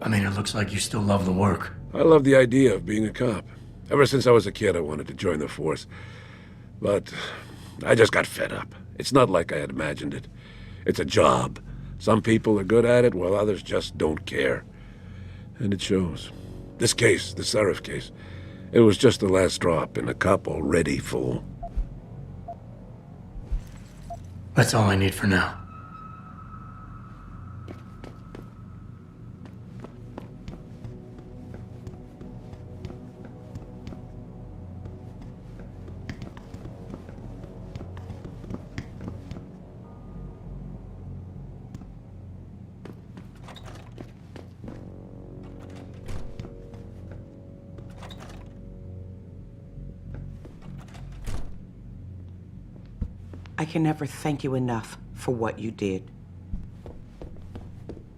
Speaker 1: I mean, it looks like you still love the work.
Speaker 3: I love the idea of being a cop. Ever since I was a kid, I wanted to join the force. But I just got fed up. It's not like I had imagined it. It's a job. Some people are good at it, while others just don't care. And it shows. This case, the Sarif case, it was just the last drop in a cup already full.
Speaker 1: That's all I need for now.
Speaker 6: I can never thank you enough for what you did.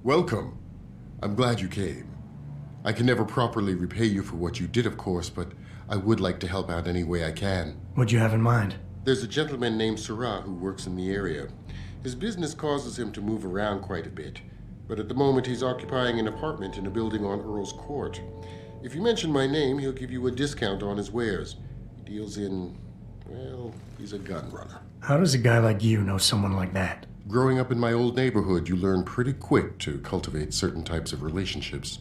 Speaker 9: Welcome. I'm glad you came. I can never properly repay you for what you did, of course, but I would like to help out any way I can.
Speaker 1: What'd you have in mind?
Speaker 9: There's a gentleman named Sarah who works in the area. His business causes him to move around quite a bit, but at the moment he's occupying an apartment in a building on Earl's Court. If you mention my name, he'll give you a discount on his wares. He deals in, well, he's a gun runner.
Speaker 1: How does a guy like you know someone like that?
Speaker 9: Growing up in my old neighborhood, you learn pretty quick to cultivate certain types of relationships.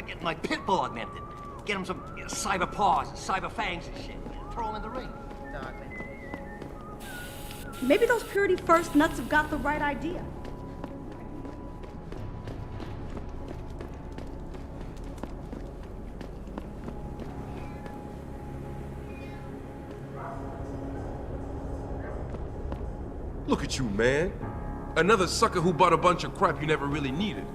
Speaker 2: about getting my pit bull augmented. Get him some cyber paws, cyber fangs and shit. Throw him in the ring.
Speaker 19: Maybe those Purity First nuts have got the right idea.
Speaker 5: Look at you, man. Another sucker who bought a bunch of crap you never really needed.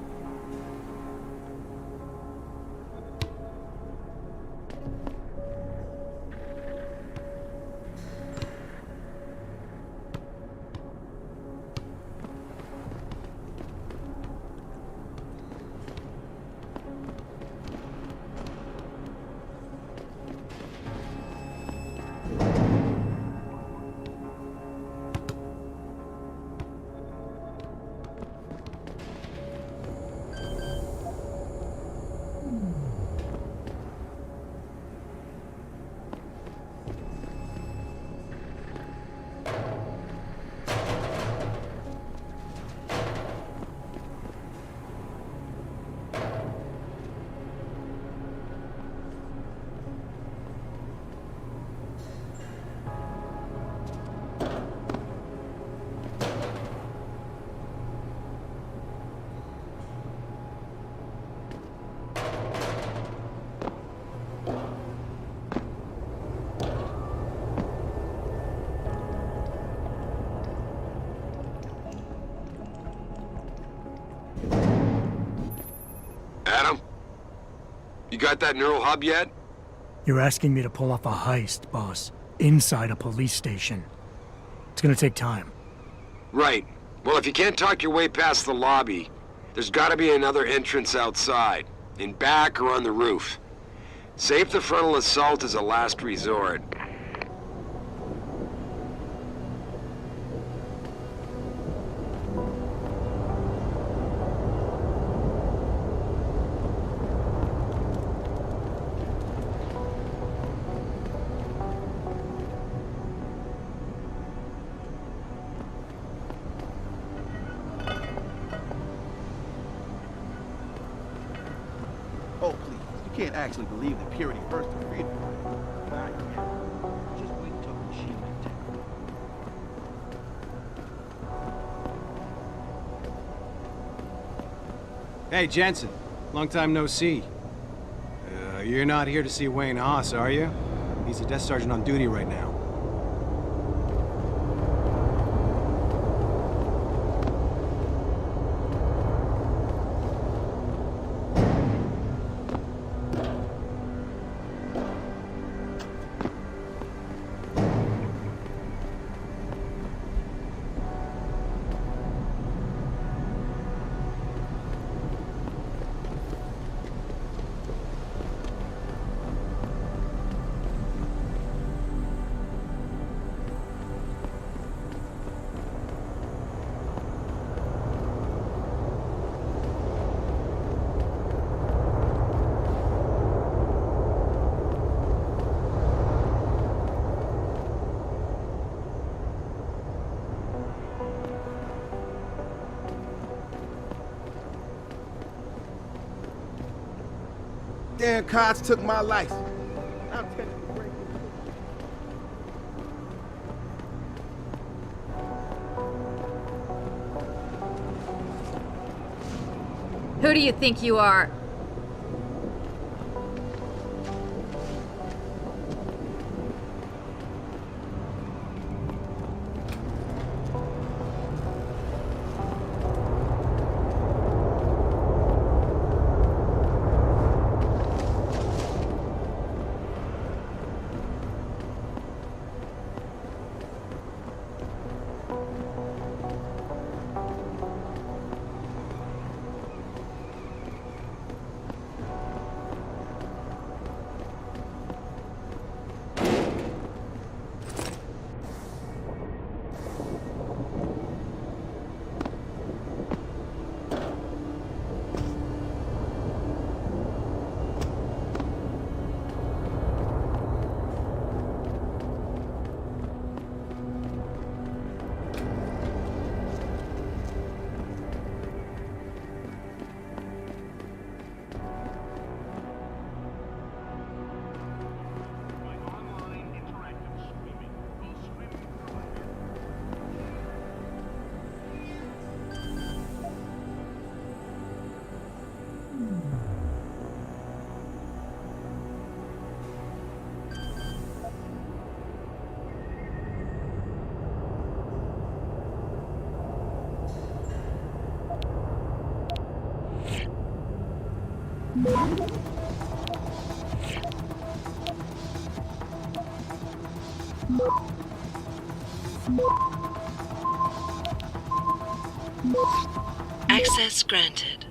Speaker 3: Adam? You got that neural hub yet?
Speaker 1: You're asking me to pull off a heist, boss, inside a police station. It's gonna take time.
Speaker 3: Right. Well, if you can't talk your way past the lobby, there's gotta be another entrance outside, in back or on the roof. Save the frontal assault as a last resort.
Speaker 12: Oh, please. You can't actually believe that Purity First are free. Not yet. Just wait until the machine attack.
Speaker 18: Hey, Jensen. Long time no see. You're not here to see Wayne Haas, are you? He's a desk sergeant on duty right now.
Speaker 22: Damn cops took my license. I'm telling you, break
Speaker 13: Who do you think you are?
Speaker 7: Access granted.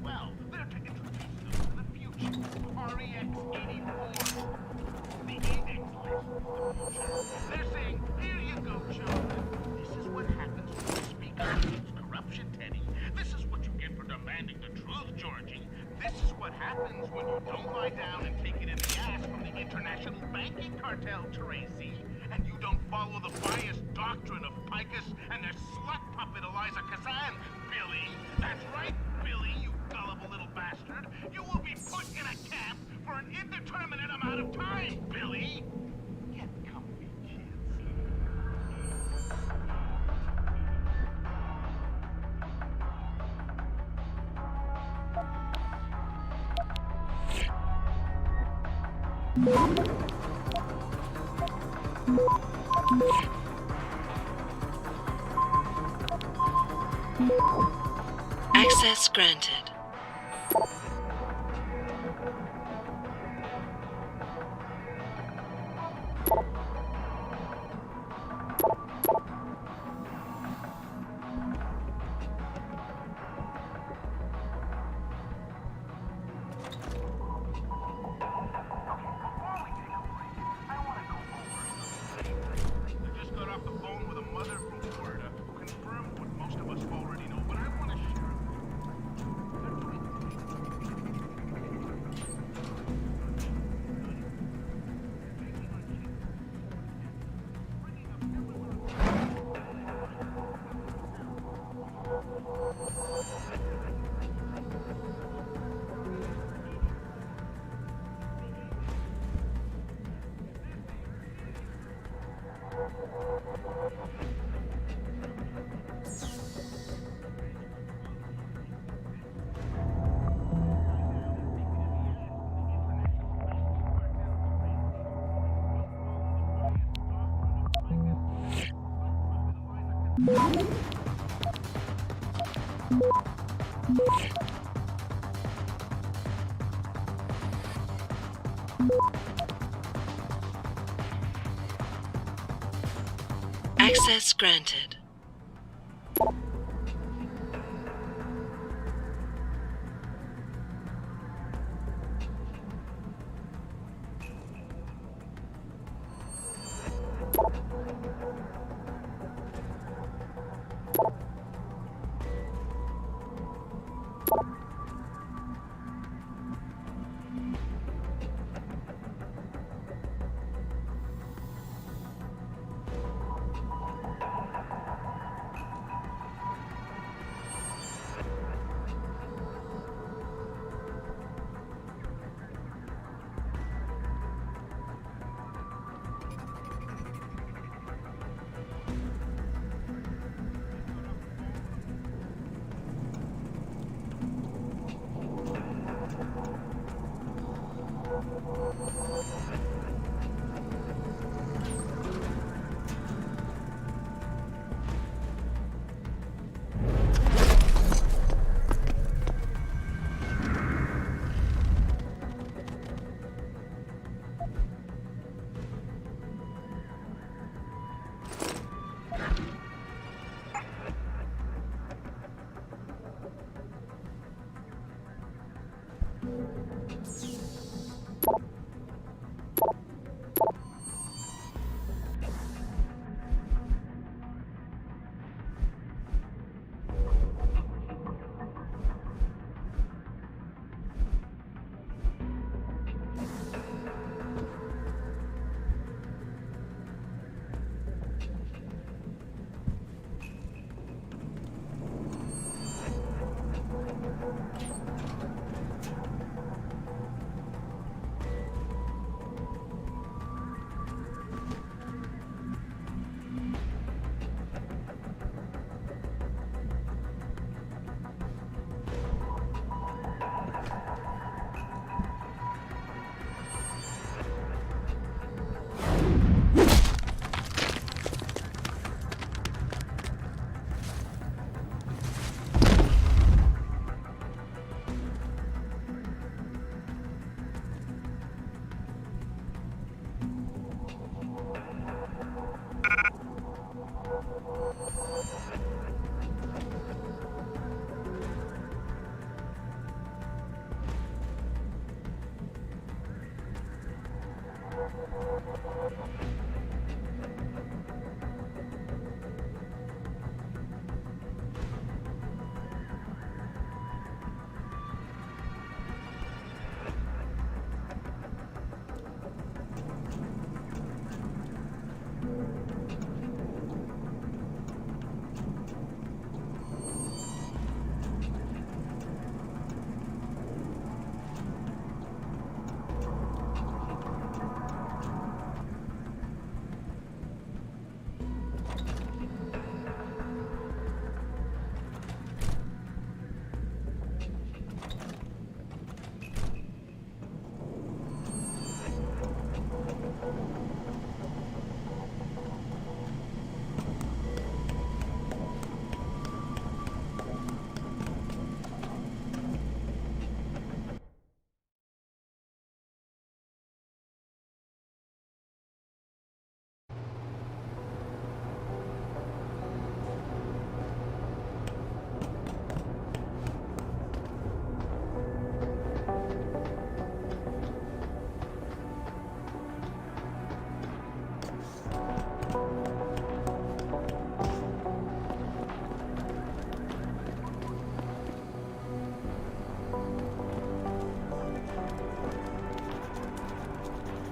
Speaker 2: Well, they're to introduce them to the future. REX 84. The Adex list.
Speaker 10: They're saying, here you go, children. This is what happens when you speak out against corruption, Teddy. This is what you get for demanding the truth, Georgie. This is what happens when you don't lie down and take it in the ass from the international banking cartel, Tracy. And you don't follow the biased doctrine of Picus and their slut puppet Eliza Kazan, Billy. That's right, Billy, you gullible little bastard. You will be put in a camp for an indeterminate amount of time, Billy. Get comfy, kids.
Speaker 7: Access granted.
Speaker 10: I just got off the phone with a mother from Florida who confirmed what most of us already know, but I want to share
Speaker 7: Access granted.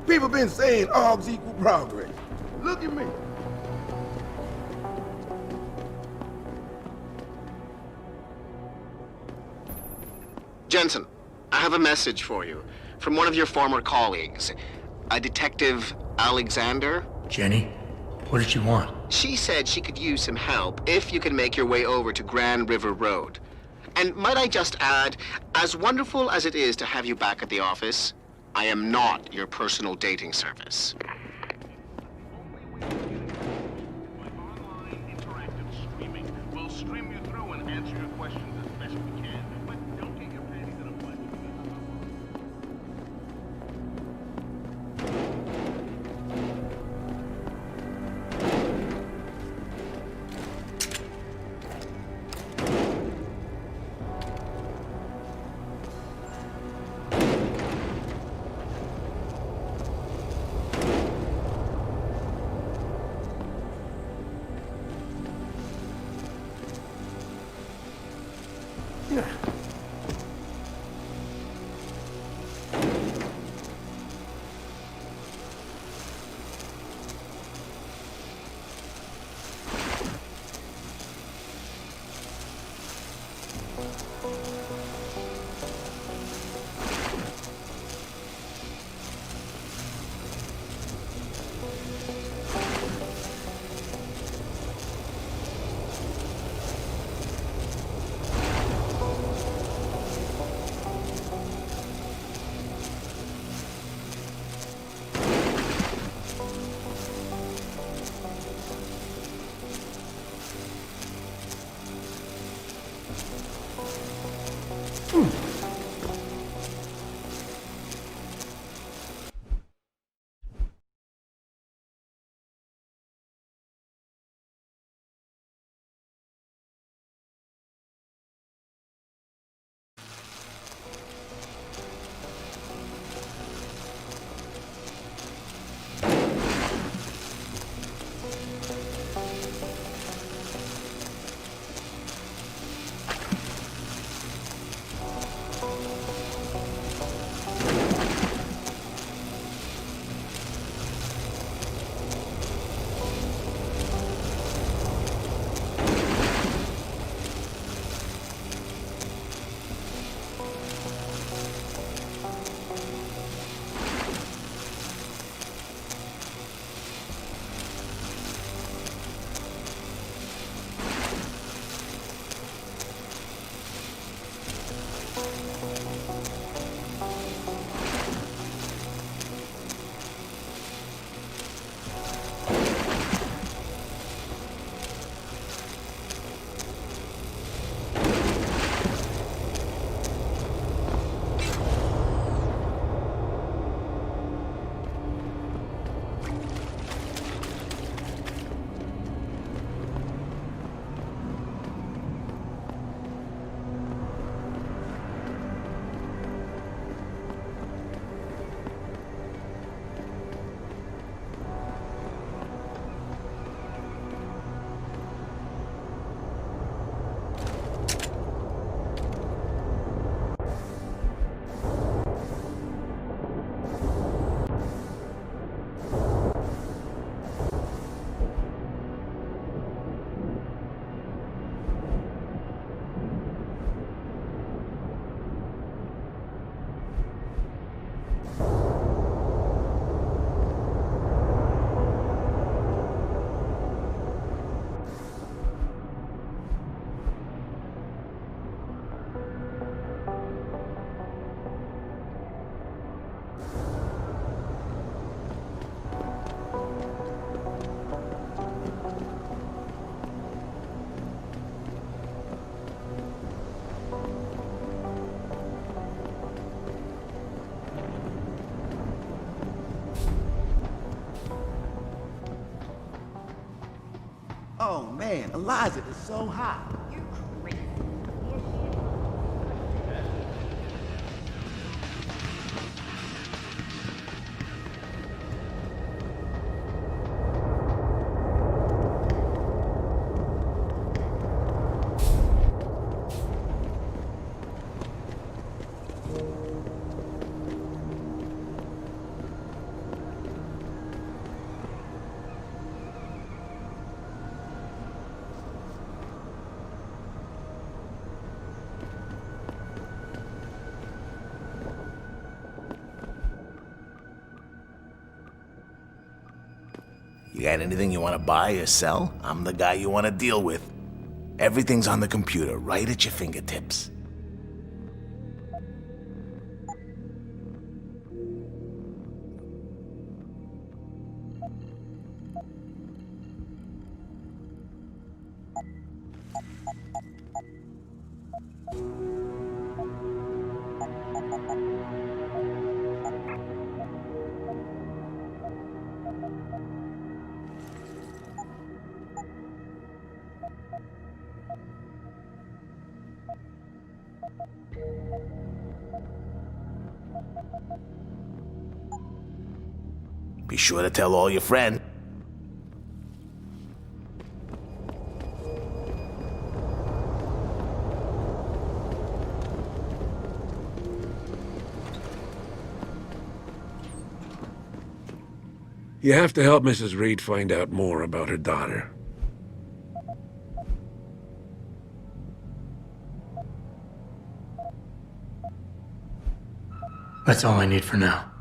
Speaker 22: People been saying odds equal progress. Look at me.
Speaker 8: Jensen, I have a message for you from one of your former colleagues, a Detective Alexander.
Speaker 1: Jenny, what did she want?
Speaker 8: She said she could use some help if you can make your way over to Grand River Road. And might I just add, as wonderful as it is to have you back at the office, I am not your personal dating service.
Speaker 10: We'll stream you through and answer your questions as best we can. But don't get your panties in a bunch.
Speaker 22: Oh man, Eliza is so hot.
Speaker 13: You're crazy.
Speaker 16: You got anything you want to buy or sell? I'm the guy you want to deal with. Everything's on the computer, right at your fingertips. Be sure to tell all your friends.
Speaker 3: You have to help Mrs. Reed find out more about her daughter.
Speaker 1: That's all I need for now.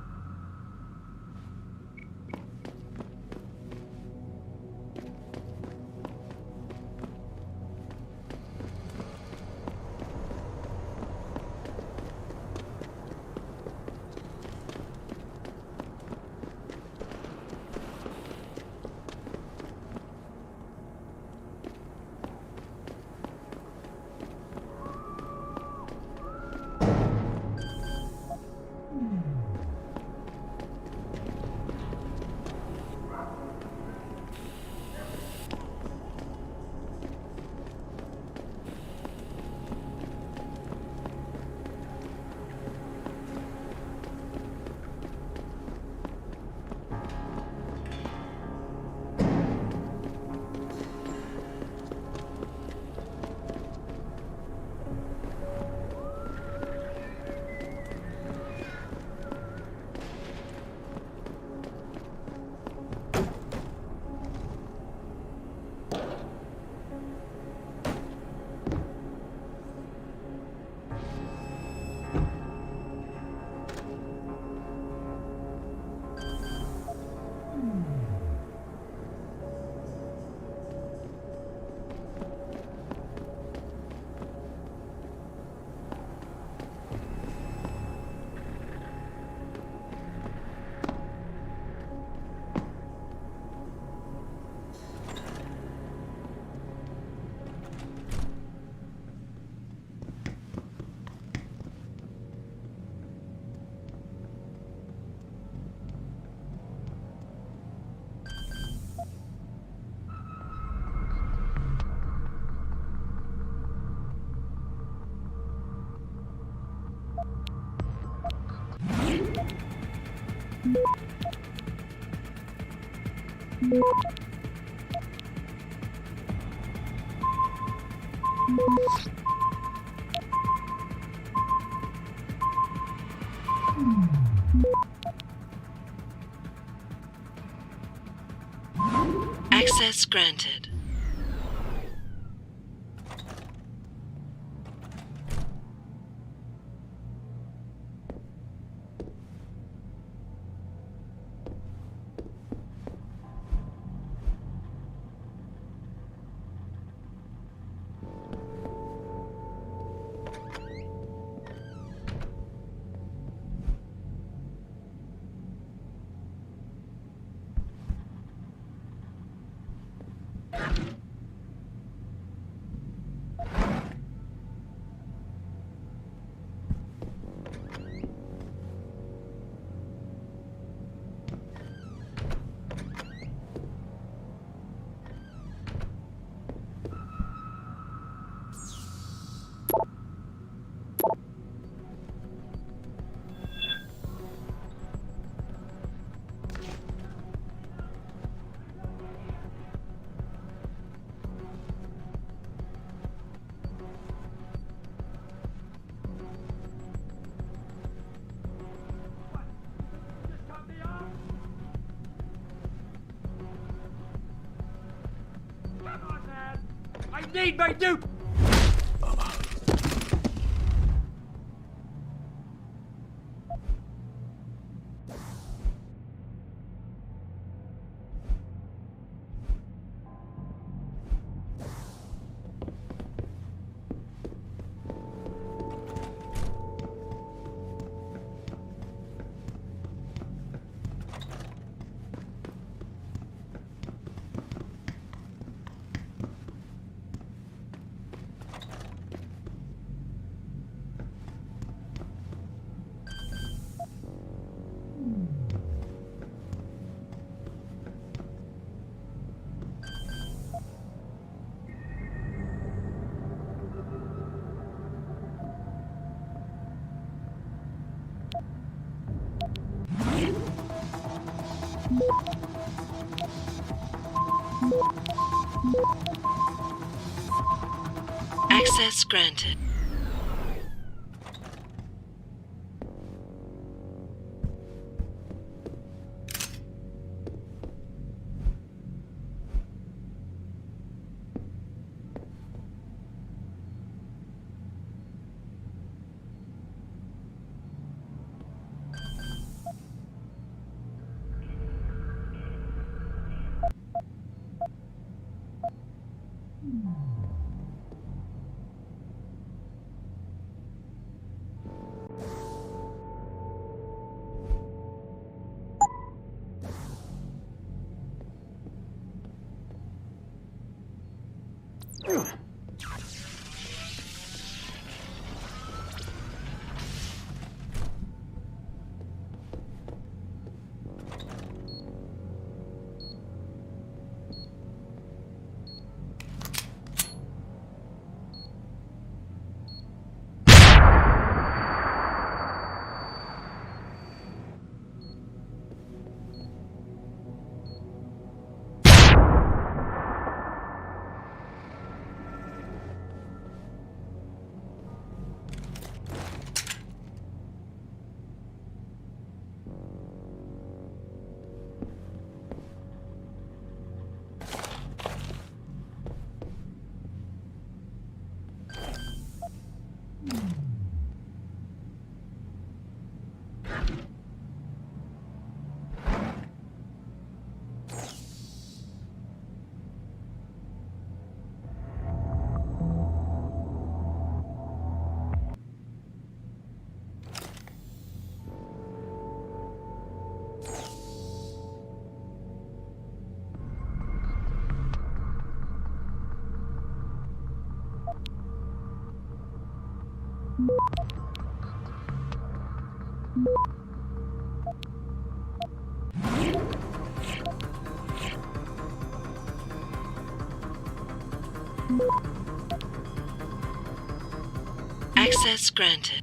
Speaker 7: Access granted.
Speaker 2: I need my dupe!
Speaker 7: Access granted. Access granted.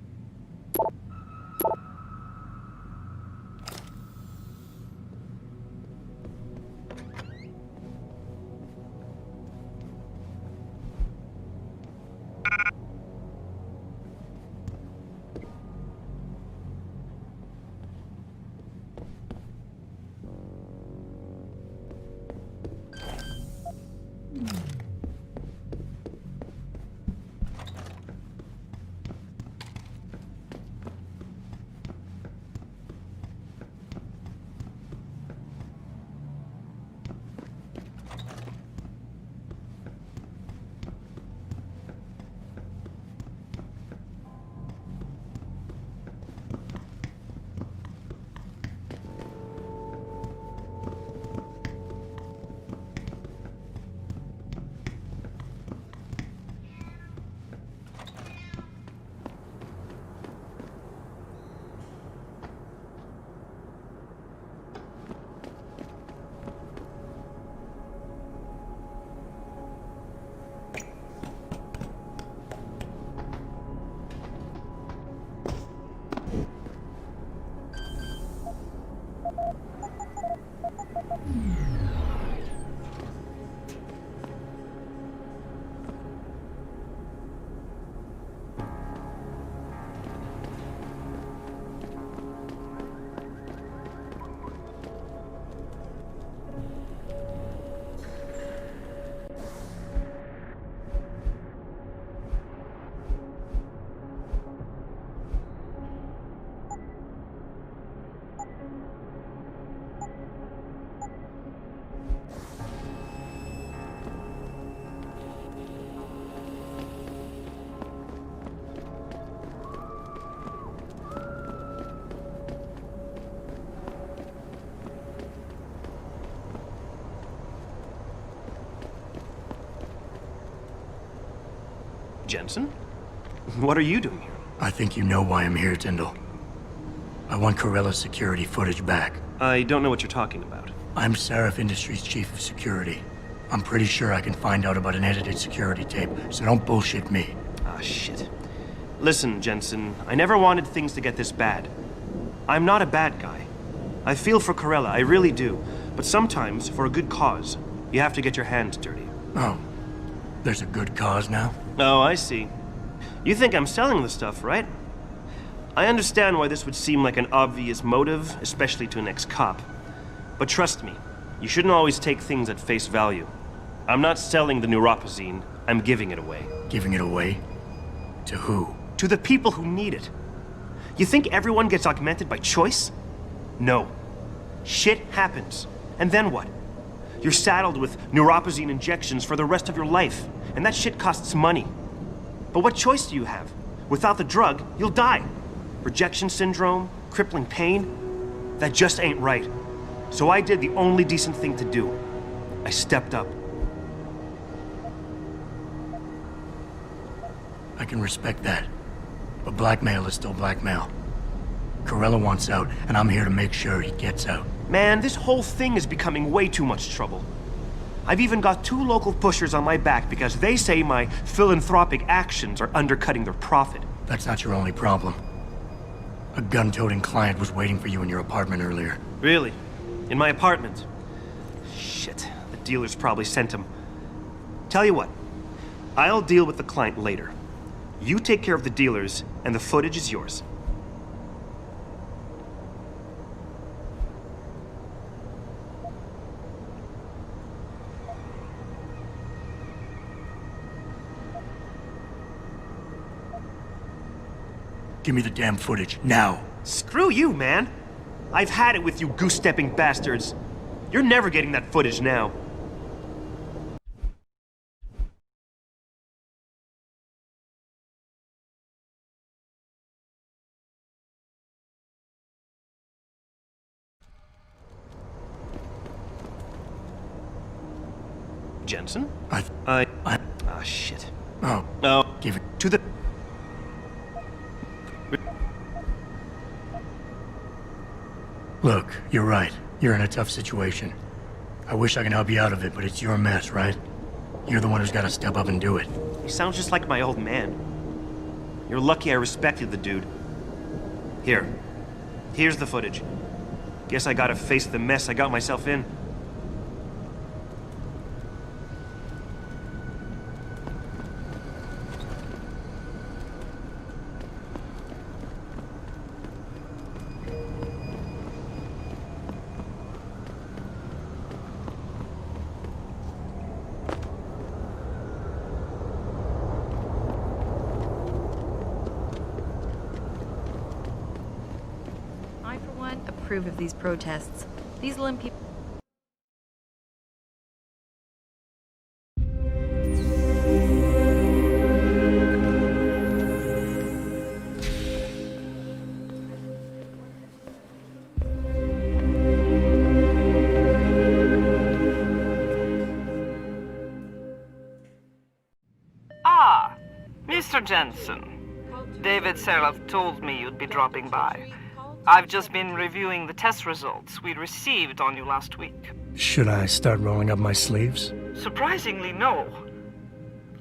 Speaker 14: Jensen? What are you doing here?
Speaker 1: I think you know why I'm here, Tyndall. I want Corella's security footage back.
Speaker 14: I don't know what you're talking about.
Speaker 1: I'm Seraph Industries' chief of security. I'm pretty sure I can find out about an edited security tape, so don't bullshit me.
Speaker 14: Ah, shit. Listen, Jensen, I never wanted things to get this bad. I'm not a bad guy. I feel for Corella, I really do. But sometimes, for a good cause, you have to get your hands dirty.
Speaker 1: Oh, there's a good cause now?
Speaker 14: Oh, I see. You think I'm selling the stuff, right? I understand why this would seem like an obvious motive, especially to an ex-cop. But trust me, you shouldn't always take things at face value. I'm not selling the neuropazine, I'm giving it away.
Speaker 1: Giving it away? To who?
Speaker 14: To the people who need it. You think everyone gets augmented by choice? No. Shit happens. And then what? You're saddled with neuropazine injections for the rest of your life, and that shit costs money. But what choice do you have? Without the drug, you'll die. Rejection syndrome, crippling pain. That just ain't right. So I did the only decent thing to do. I stepped up.
Speaker 1: I can respect that. But blackmail is still blackmail. Corella wants out, and I'm here to make sure he gets out.
Speaker 14: Man, this whole thing is becoming way too much trouble. I've even got 2 local pushers on my back because they say my philanthropic actions are undercutting their profit.
Speaker 1: That's not your only problem. A gun-toting client was waiting for you in your apartment earlier.
Speaker 14: Really? In my apartment? Shit, the dealers probably sent him. Tell you what, I'll deal with the client later. You take care of the dealers, and the footage is yours.
Speaker 1: Give me the damn footage, now.
Speaker 14: Screw you, man. I've had it with you goose-stepping bastards. You're never getting that footage now. Jensen? Ah, shit.
Speaker 1: Oh.
Speaker 14: No.
Speaker 1: Give it
Speaker 14: to the...
Speaker 1: Look, you're right. You're in a tough situation. I wish I could help you out of it, but it's your mess, right? You're the one who's got to step up and do it.
Speaker 14: He sounds just like my old man. You're lucky I respected the dude. Here's the footage. Guess I gotta face the mess I got myself in.
Speaker 11: Approve of these protests. These limp people.
Speaker 17: Ah, Mr. Jensen. David Seraph told me you'd be dropping by. I've just been reviewing the test results we received on you last week.
Speaker 1: Should I start rolling up my sleeves?
Speaker 17: Surprisingly, no.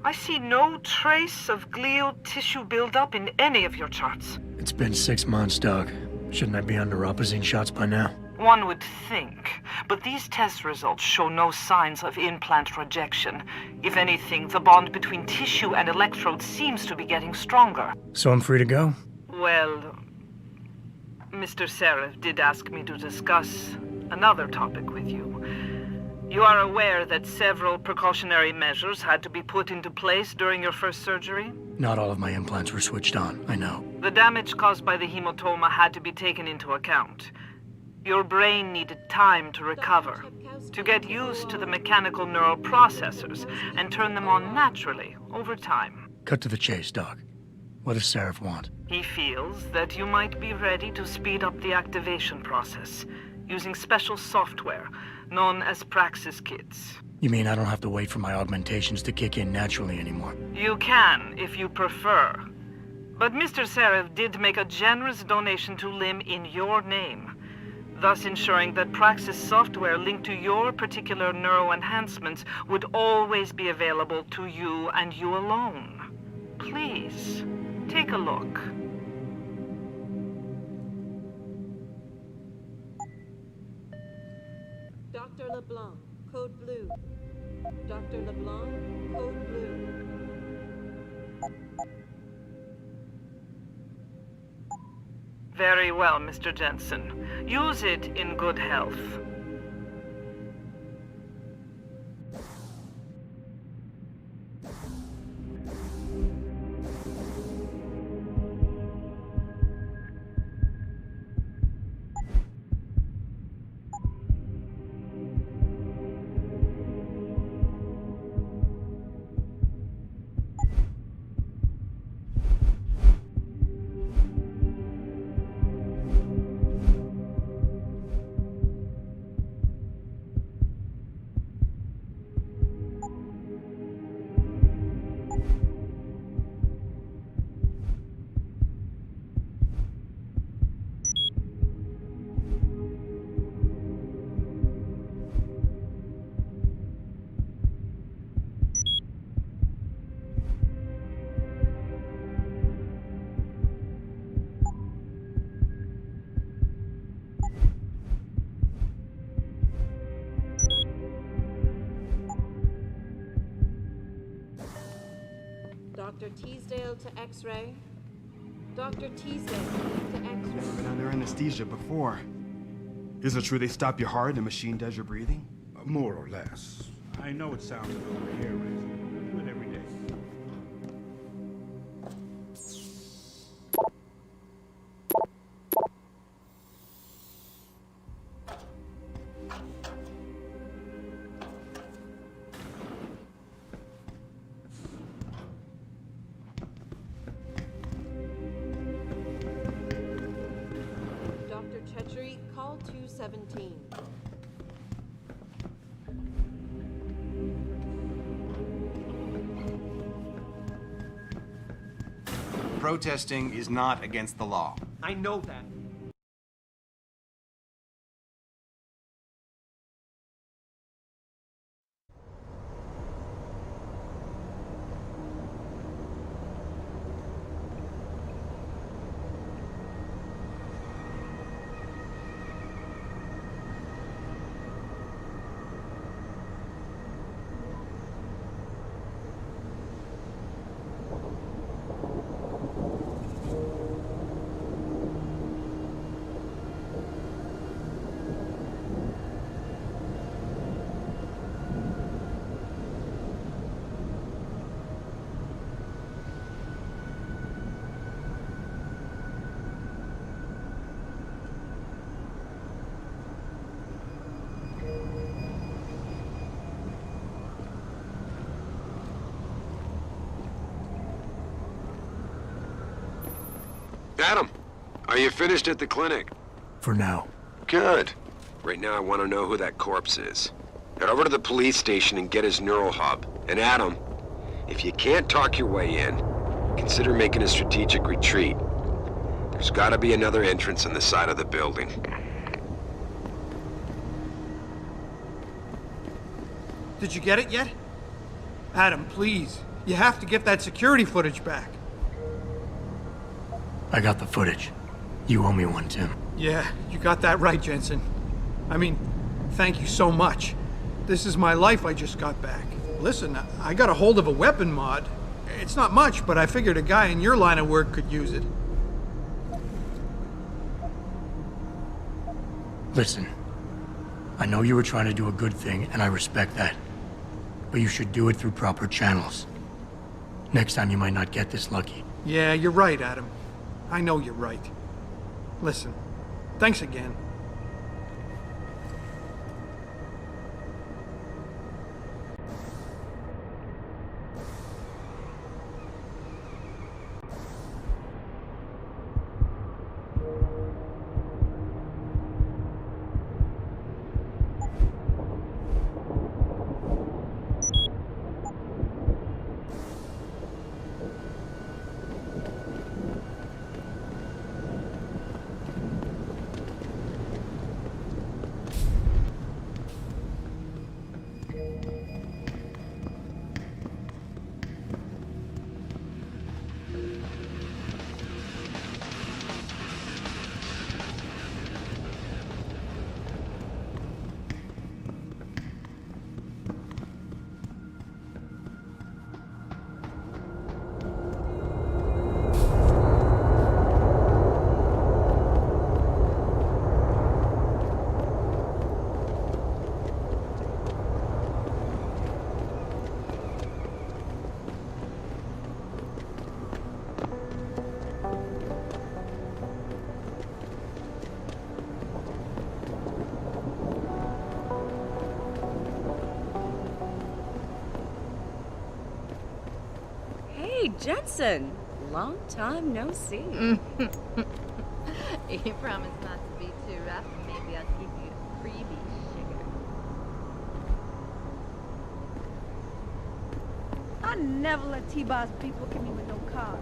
Speaker 17: I see no trace of glial tissue buildup in any of your charts.
Speaker 1: It's been 6 months, Doc. Shouldn't I be on neuropazine shots by now?
Speaker 17: One would think, but these test results show no signs of implant rejection. If anything, the bond between tissue and electrodes seems to be getting stronger.
Speaker 1: So I'm free to go?
Speaker 17: Well, Mr. Seraph did ask me to discuss another topic with you. You are aware that several precautionary measures had to be put into place during your first surgery?
Speaker 1: Not all of my implants were switched on, I know.
Speaker 17: The damage caused by the hematoma had to be taken into account. Your brain needed time to recover, to get used to the mechanical neural processors and turn them on naturally over time.
Speaker 1: Cut to the chase, Doc. What does Seraph want?
Speaker 17: He feels that you might be ready to speed up the activation process using special software known as Praxis Kits.
Speaker 1: You mean I don't have to wait for my augmentations to kick in naturally anymore?
Speaker 17: You can, if you prefer. But Mr. Seraph did make a generous donation to LIM in your name, thus ensuring that Praxis software linked to your particular neuroenhancements would always be available to you and you alone. Please, take a look.
Speaker 20: Dr. LeBlanc, code blue. Dr. LeBlanc, code blue.
Speaker 17: Very well, Mr. Jensen. Use it in good health.
Speaker 20: Dr. Teasdale to X-ray. Dr. Teasdale to X-ray.
Speaker 21: Never been under anesthesia before. Is it true they stop your heart and the machine does your breathing?
Speaker 23: More or less. I know it sounds a little hair-raising, but I do it every day.
Speaker 20: Dr. Chetchery, call 217.
Speaker 24: Protesting is not against the law.
Speaker 18: I know that.
Speaker 3: Adam, are you finished at the clinic?
Speaker 1: For now.
Speaker 3: Good. Right now I want to know who that corpse is. Head over to the police station and get his neural hub. And Adam, if you can't talk your way in, consider making a strategic retreat. There's gotta be another entrance on the side of the building.
Speaker 25: Did you get it yet? Adam, please. You have to get that security footage back.
Speaker 1: I got the footage. You owe me one, Tim.
Speaker 25: Yeah, you got that right, Jensen. I mean, thank you so much. This is my life I just got back. Listen, I got a hold of a weapon mod. It's not much, but I figured a guy in your line of work could use it.
Speaker 1: Listen, I know you were trying to do a good thing, and I respect that. But you should do it through proper channels. Next time you might not get this lucky.
Speaker 25: Yeah, you're right, Adam. I know you're right. Listen, thanks again.
Speaker 4: Jensen, long time no see.
Speaker 11: You promise not to be too rough, and maybe I'll give you a freebie, sugar.
Speaker 6: I never let T-Boss beat look at me with no card.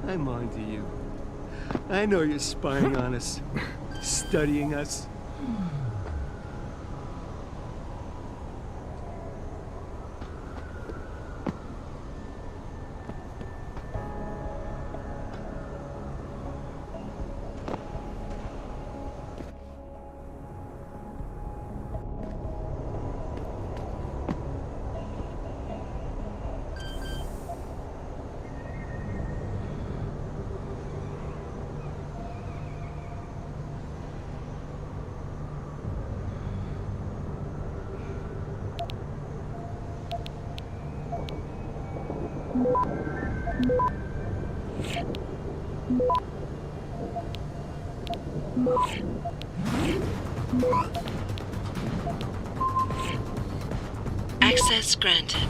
Speaker 18: I'm on to you. I know you're spying on us, studying us.
Speaker 7: Access granted.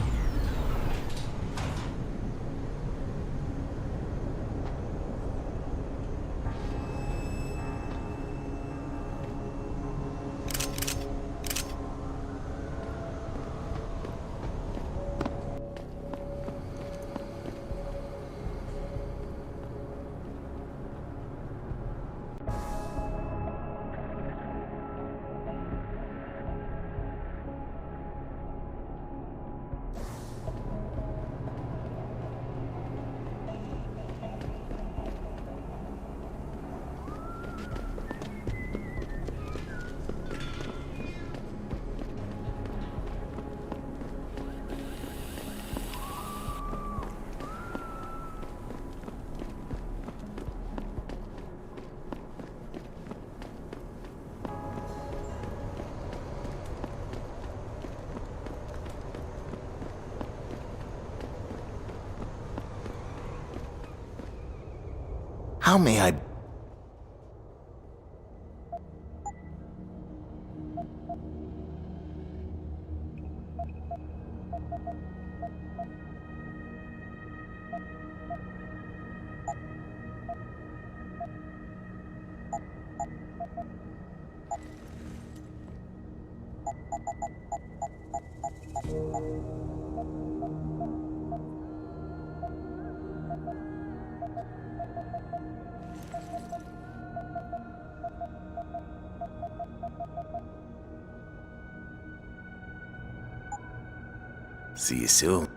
Speaker 16: How may I... See you soon.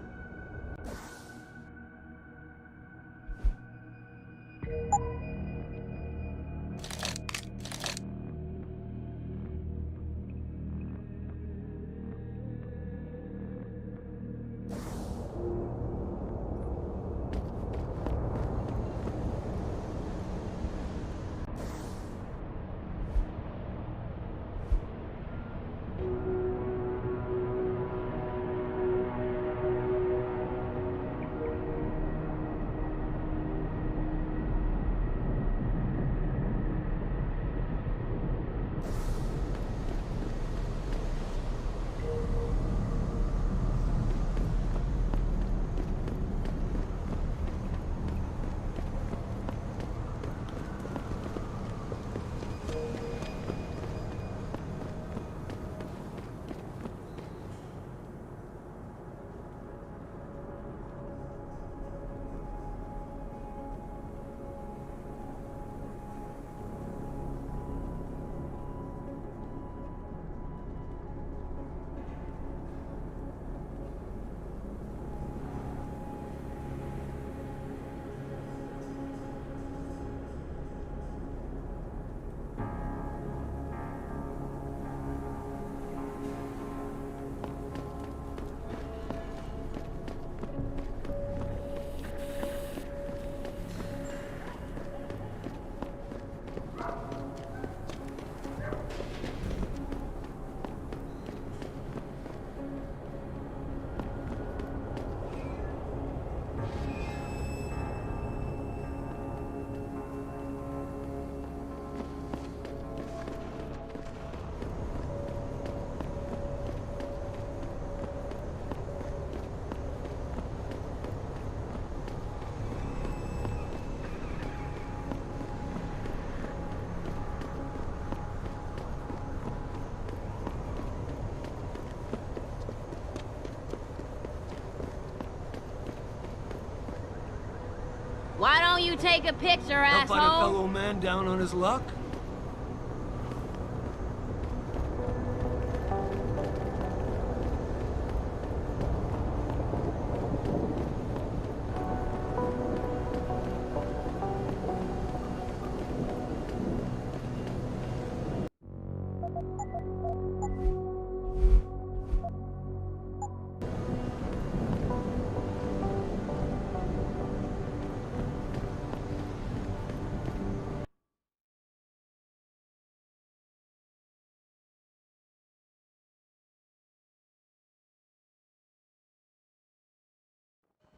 Speaker 5: Why don't you take a picture,
Speaker 9: Help
Speaker 5: asshole?
Speaker 9: out a fellow man down on his luck?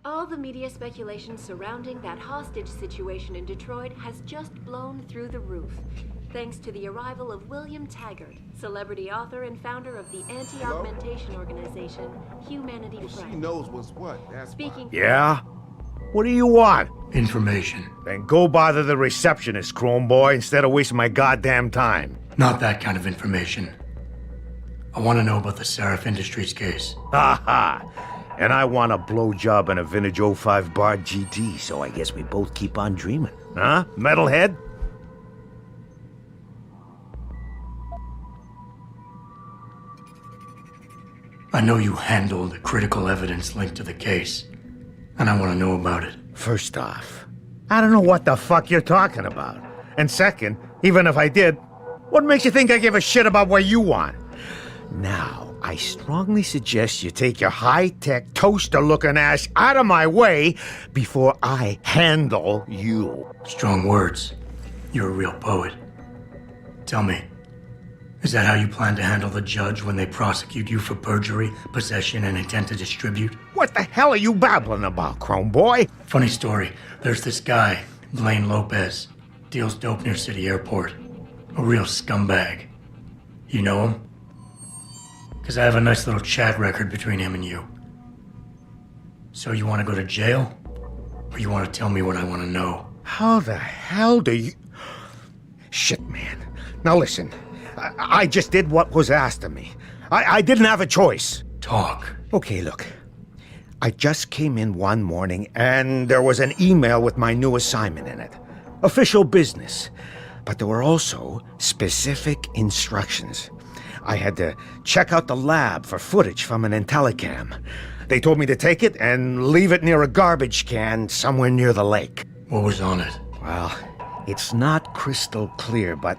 Speaker 12: All the media speculation surrounding that hostage situation in Detroit has just blown through the roof, thanks to the arrival of William Taggart, celebrity author and founder of the anti-augmentation organization Humanity Front.
Speaker 22: She knows what's what. That's
Speaker 12: Speaking.
Speaker 15: Yeah? What do you want?
Speaker 1: Information.
Speaker 15: Then go bother the receptionist, Chrome Boy, instead of wasting my goddamn time.
Speaker 1: Not that kind of information. I want to know about the Seraph Industries case.
Speaker 15: Ha ha! And I want a blowjob and a vintage 05 Bar GT, so I guess we both keep on dreaming. Huh, metalhead?
Speaker 1: I know you handled the critical evidence linked to the case, and I want to know about it.
Speaker 15: First off, I don't know what the fuck you're talking about. And second, even if I did, what makes you think I give a shit about what you want? Now, I strongly suggest you take your high-tech, toaster-looking ass out of my way before I handle you.
Speaker 1: Strong words. You're a real poet. Tell me, is that how you plan to handle the judge when they prosecute you for perjury, possession, and intent to distribute?
Speaker 15: What the hell are you babbling about, Chrome Boy?
Speaker 1: Funny story. There's this guy, Blaine Lopez, deals dope near City Airport. A real scumbag. You know him? Because I have a nice little chat record between him and you. So you want to go to jail? Or you want to tell me what I want to know?
Speaker 15: How the hell do you... Shit, man. Now listen, I just did what was asked of me. I didn't have a choice.
Speaker 1: Talk.
Speaker 15: Okay, look. I just came in one morning and there was an email with my new assignment in it. Official business. But there were also specific instructions. I had to check out the lab for footage from an Intellicam. They told me to take it and leave it near a garbage can somewhere near the lake.
Speaker 1: What was on it?
Speaker 15: Well, it's not crystal clear, but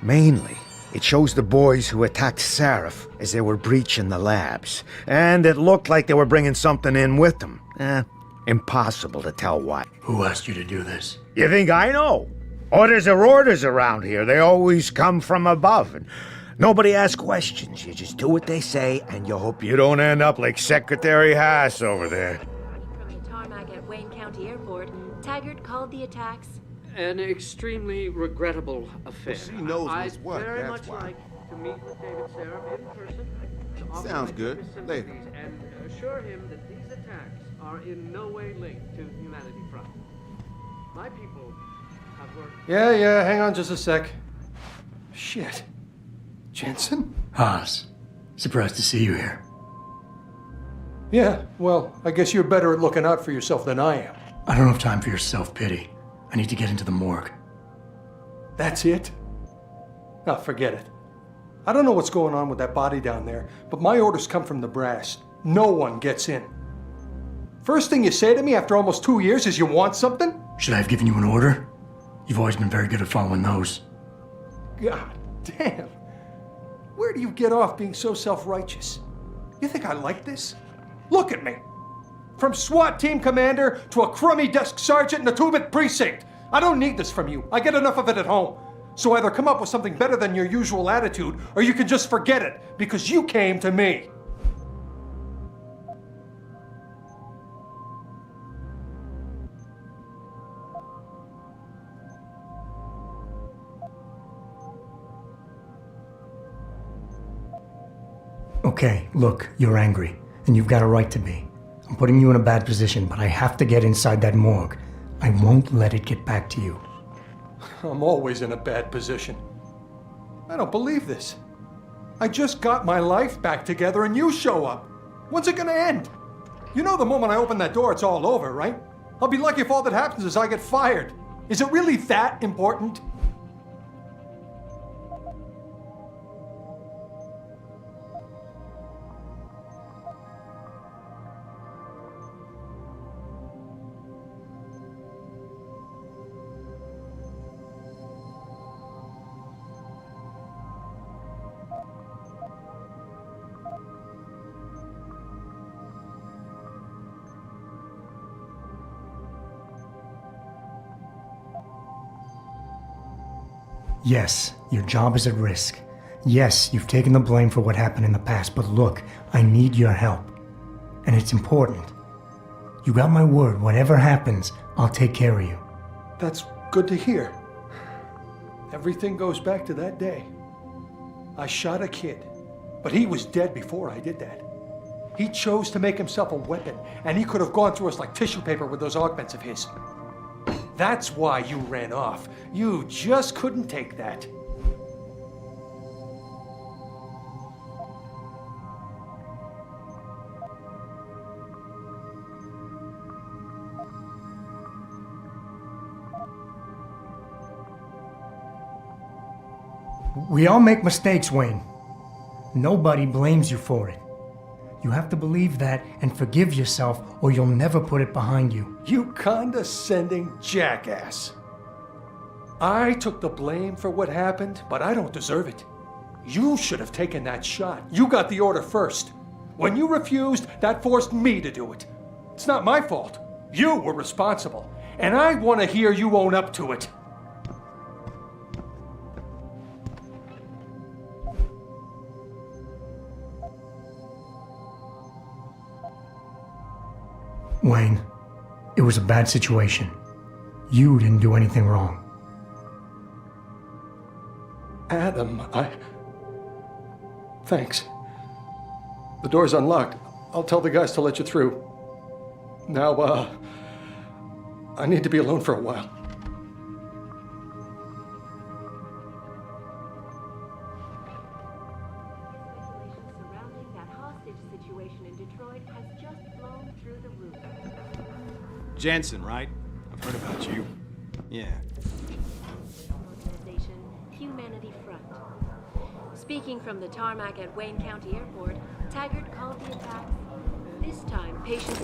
Speaker 15: mainly it shows the boys who attacked Seraph as they were breaching the labs. And it looked like they were bringing something in with them. Impossible to tell what.
Speaker 1: Who asked you to do this?
Speaker 15: You think I know? Orders are orders around here. They always come from above. And nobody asks questions. You just do what they say, and you hope you don't end up like Secretary Haas over there.
Speaker 12: From the tarmac at Wayne County Airport, Taggart called the attacks
Speaker 9: An extremely regrettable affair.
Speaker 22: She knows what's what,
Speaker 9: I'd very
Speaker 22: that's
Speaker 9: much
Speaker 22: why.
Speaker 9: like to meet with David Seraph in person to offer
Speaker 22: Sounds
Speaker 9: my
Speaker 22: good.
Speaker 9: deepest
Speaker 22: Later.
Speaker 9: sympathies and assure him that these attacks are in no way linked to Humanity Front. My people have worked...
Speaker 25: Yeah, hang on just a sec. Shit. Jensen?
Speaker 1: Haas. Surprised to see you here.
Speaker 25: Yeah, well, I guess you're better at looking out for yourself than I am.
Speaker 1: I don't have time for your self-pity. I need to get into the morgue.
Speaker 25: That's it? No, forget it. I don't know what's going on with that body down there, but my orders come from the brass. No one gets in. First thing you say to me after almost 2 years is you want something?
Speaker 1: Should I have given you an order? You've always been very good at following those.
Speaker 25: God damn. Where do you get off being so self-righteous? You think I like this? Look at me. From SWAT team commander to a crummy desk sergeant in the 2-bit precinct. I don't need this from you. I get enough of it at home. So either come up with something better than your usual attitude, or you can just forget it, because you came to me.
Speaker 1: Okay, look, you're angry, and you've got a right to be. I'm putting you in a bad position, but I have to get inside that morgue. I won't let it get back to you.
Speaker 25: I'm always in a bad position. I don't believe this. I just got my life back together and you show up. When's it gonna end? You know the moment I open that door, it's all over, right? I'll be lucky if all that happens is I get fired. Is it really that important?
Speaker 1: Yes, your job is at risk. Yes, you've taken the blame for what happened in the past, but look, I need your help. And it's important. You got my word, whatever happens, I'll take care of you.
Speaker 25: That's good to hear. Everything goes back to that day. I shot a kid, but he was dead before I did that. He chose to make himself a weapon, and he could have gone through us like tissue paper with those augments of his. That's why you ran off. You just couldn't take that.
Speaker 1: We all make mistakes, Wayne. Nobody blames you for it. You have to believe that and forgive yourself, or you'll never put it behind you.
Speaker 25: You condescending jackass. I took the blame for what happened, but I don't deserve it. You should have taken that shot. You got the order first. When you refused, that forced me to do it. It's not my fault. You were responsible, and I want to hear you own up to it.
Speaker 1: Wayne, it was a bad situation. You didn't do anything wrong.
Speaker 25: Adam, Thanks. The door's unlocked. I'll tell the guys to let you through. Now, I need to be alone for a while.
Speaker 12: Surrounding that hostage situation in Detroit has just blown through the roof.
Speaker 21: Jensen, right? I've heard about you. Yeah.
Speaker 12: Organization Humanity Front. Speaking from the tarmac at Wayne County Airport, Taggart called the attack. This time, patients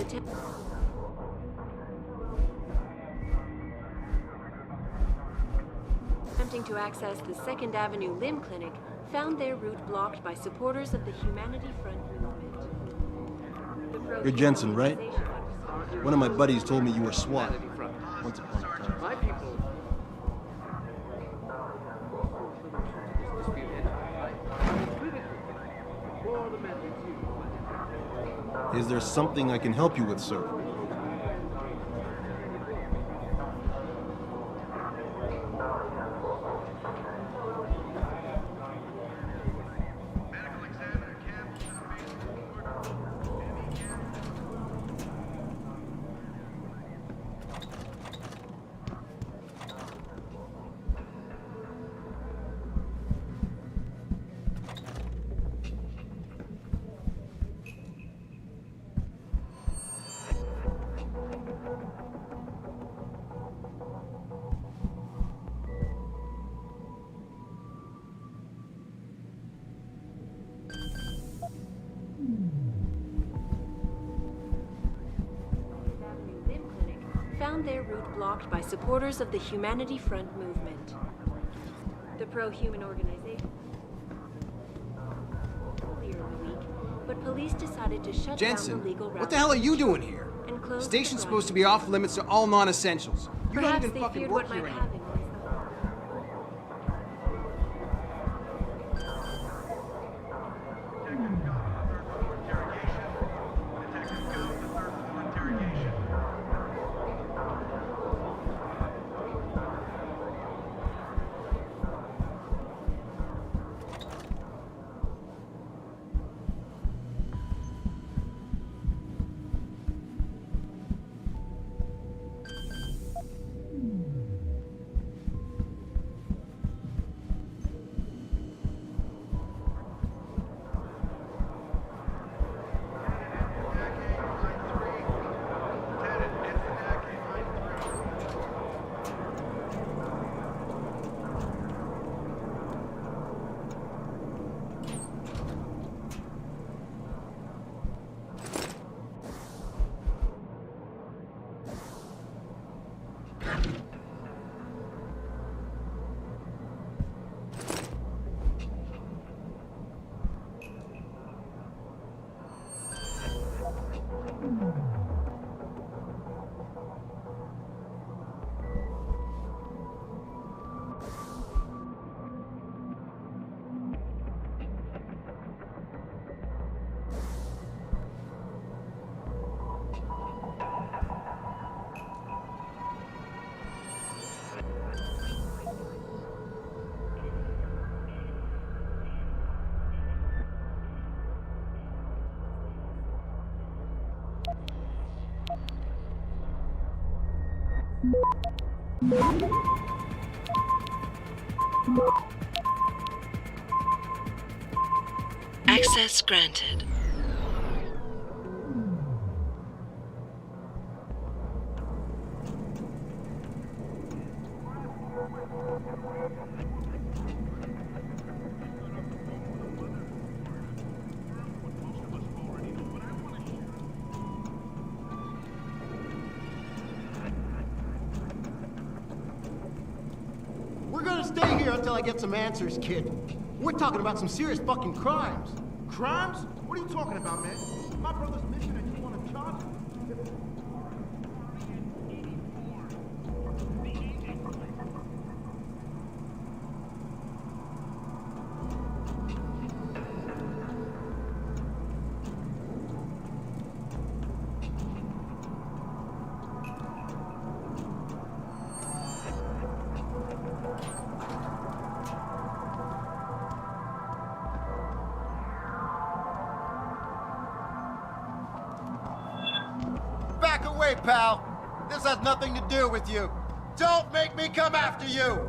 Speaker 12: attempting to access the 2nd Avenue Limb Clinic found their route blocked by supporters of the Humanity Front movement.
Speaker 21: You're Jensen, right? One of my buddies told me you were SWAT. Once upon a time.
Speaker 9: My people.
Speaker 21: Is there something I can help you with, sir?
Speaker 12: found their route blocked by supporters of the Humanity Front movement. The pro-human organization earlier in the week, but police decided to shut down the legal route.
Speaker 5: What the hell are you doing here?
Speaker 12: And close
Speaker 5: Station's
Speaker 12: the
Speaker 5: supposed to be off limits to all non-essentials. You don't
Speaker 12: Perhaps
Speaker 5: even
Speaker 12: they
Speaker 5: fucking
Speaker 12: feared
Speaker 5: work
Speaker 12: what
Speaker 5: here
Speaker 12: might
Speaker 5: anymore.
Speaker 12: happen.
Speaker 7: Access granted.
Speaker 2: We're gonna stay here until I get some answers, kid. We're talking about some serious fucking crimes.
Speaker 22: Crimes? What are you talking about, man? This is my brother's mission and you want to charge him?
Speaker 2: Back away, pal. This has nothing to do with you. Don't make me come after you.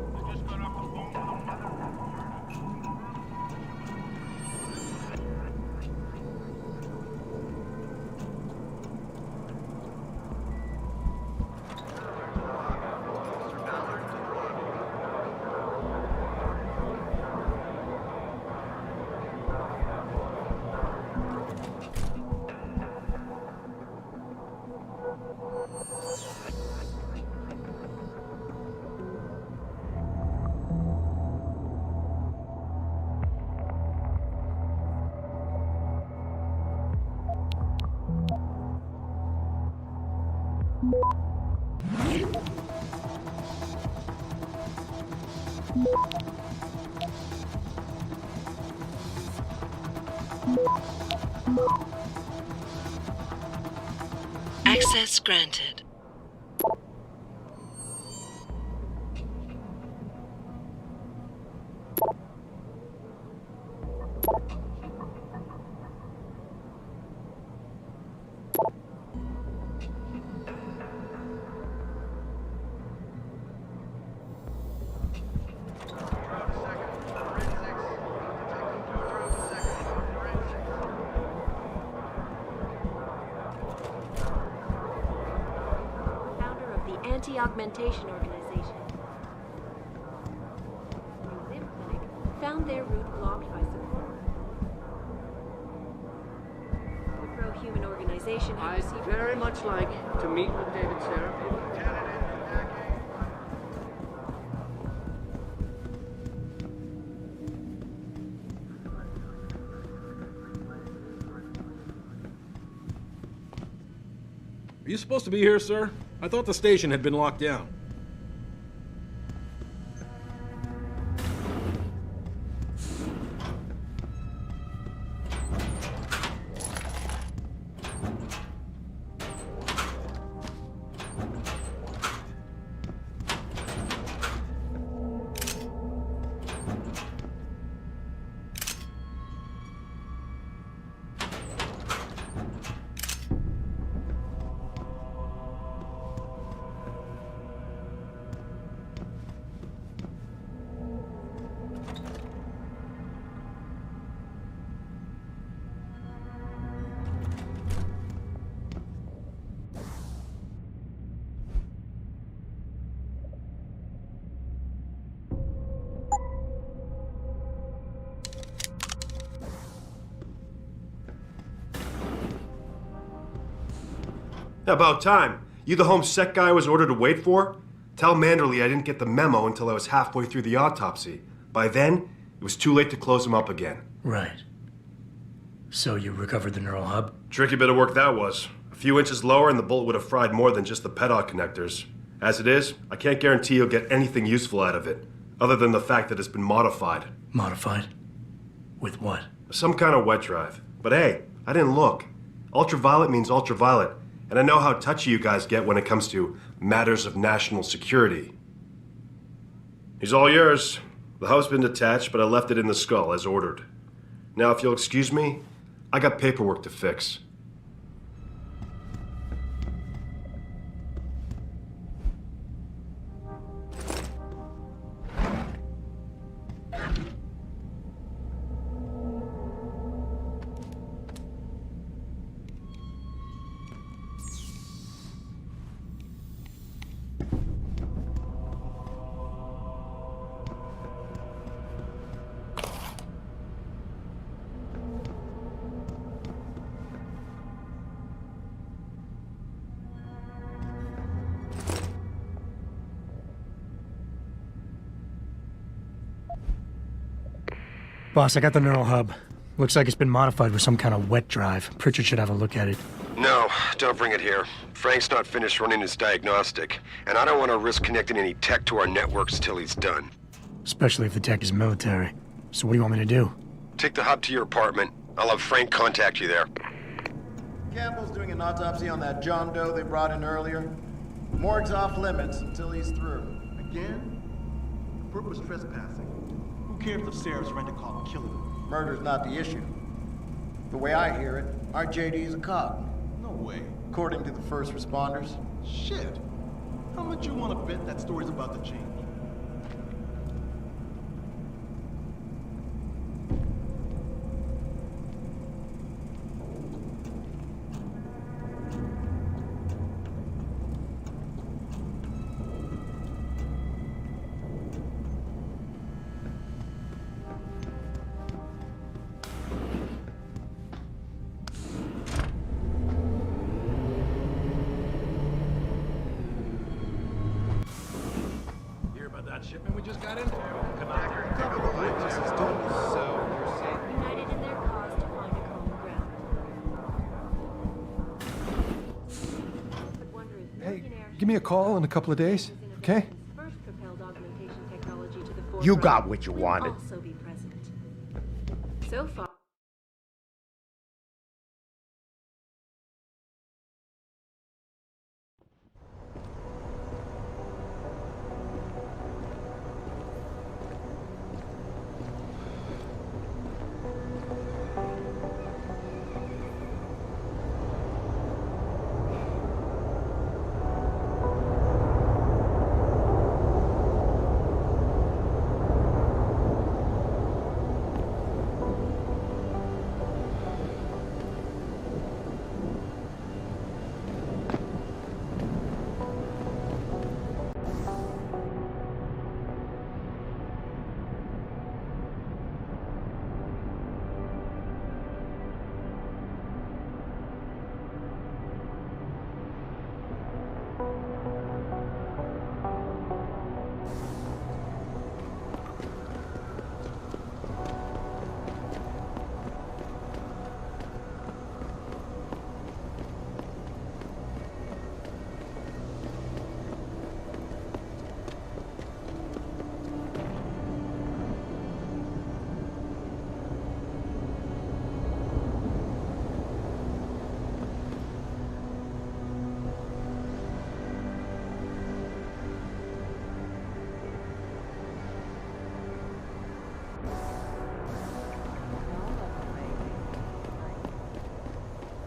Speaker 7: Access granted.
Speaker 12: Anti-augmentation organization. Museum Clinic found their route blocked by support. The pro-human organization had
Speaker 9: I'd
Speaker 12: received
Speaker 9: very much like to meet with David Seraph.
Speaker 23: Are you supposed to be here, sir? I thought the station had been locked down.
Speaker 14: About time. You the home sec guy I was ordered to wait for? Tell Manderley I didn't get the memo until I was halfway through the autopsy. By then, it was too late to close him up again.
Speaker 1: Right. So you recovered the neural hub?
Speaker 14: Tricky bit of work that was. A few inches lower and the bullet would have fried more than just the pedal connectors. As it is, I can't guarantee you'll get anything useful out of it, other than the fact that it's been modified.
Speaker 1: Modified? With what?
Speaker 14: Some kind of wet drive. But hey, I didn't look. Ultraviolet means ultraviolet, and I know how touchy you guys get when it comes to matters of national security. He's all yours. The hub's been detached, but I left it in the skull as ordered. Now, if you'll excuse me, I got paperwork to fix.
Speaker 1: Boss, I got the neural hub. Looks like it's been modified with some kind of wet drive. Pritchard should have a look at it.
Speaker 8: No, don't bring it here. Frank's not finished running his diagnostic, and I don't want to risk connecting any tech to our networks till he's done.
Speaker 1: Especially if the tech is military. So what do you want me to do?
Speaker 8: Take the hub to your apartment. I'll have Frank contact you there.
Speaker 2: Campbell's doing an autopsy on that John Doe they brought in earlier. Morgue's off limits until he's through.
Speaker 10: Again? Brooke was trespassing. Who cares if Sarah's rent-a-car killing him?
Speaker 2: Murder's not the issue. The way I hear it, our JD is a cop.
Speaker 10: No way.
Speaker 2: According to the first responders.
Speaker 10: Shit. How much you want to bet that story's about to change?
Speaker 25: Shipment we just got in?
Speaker 12: United in their cause to find a common ground.
Speaker 25: Hey, give me a call in a couple of days, okay?
Speaker 12: First propelled augmentation technology to the forefront.
Speaker 15: You got what you
Speaker 12: will
Speaker 15: wanted.
Speaker 12: Also be present. So far.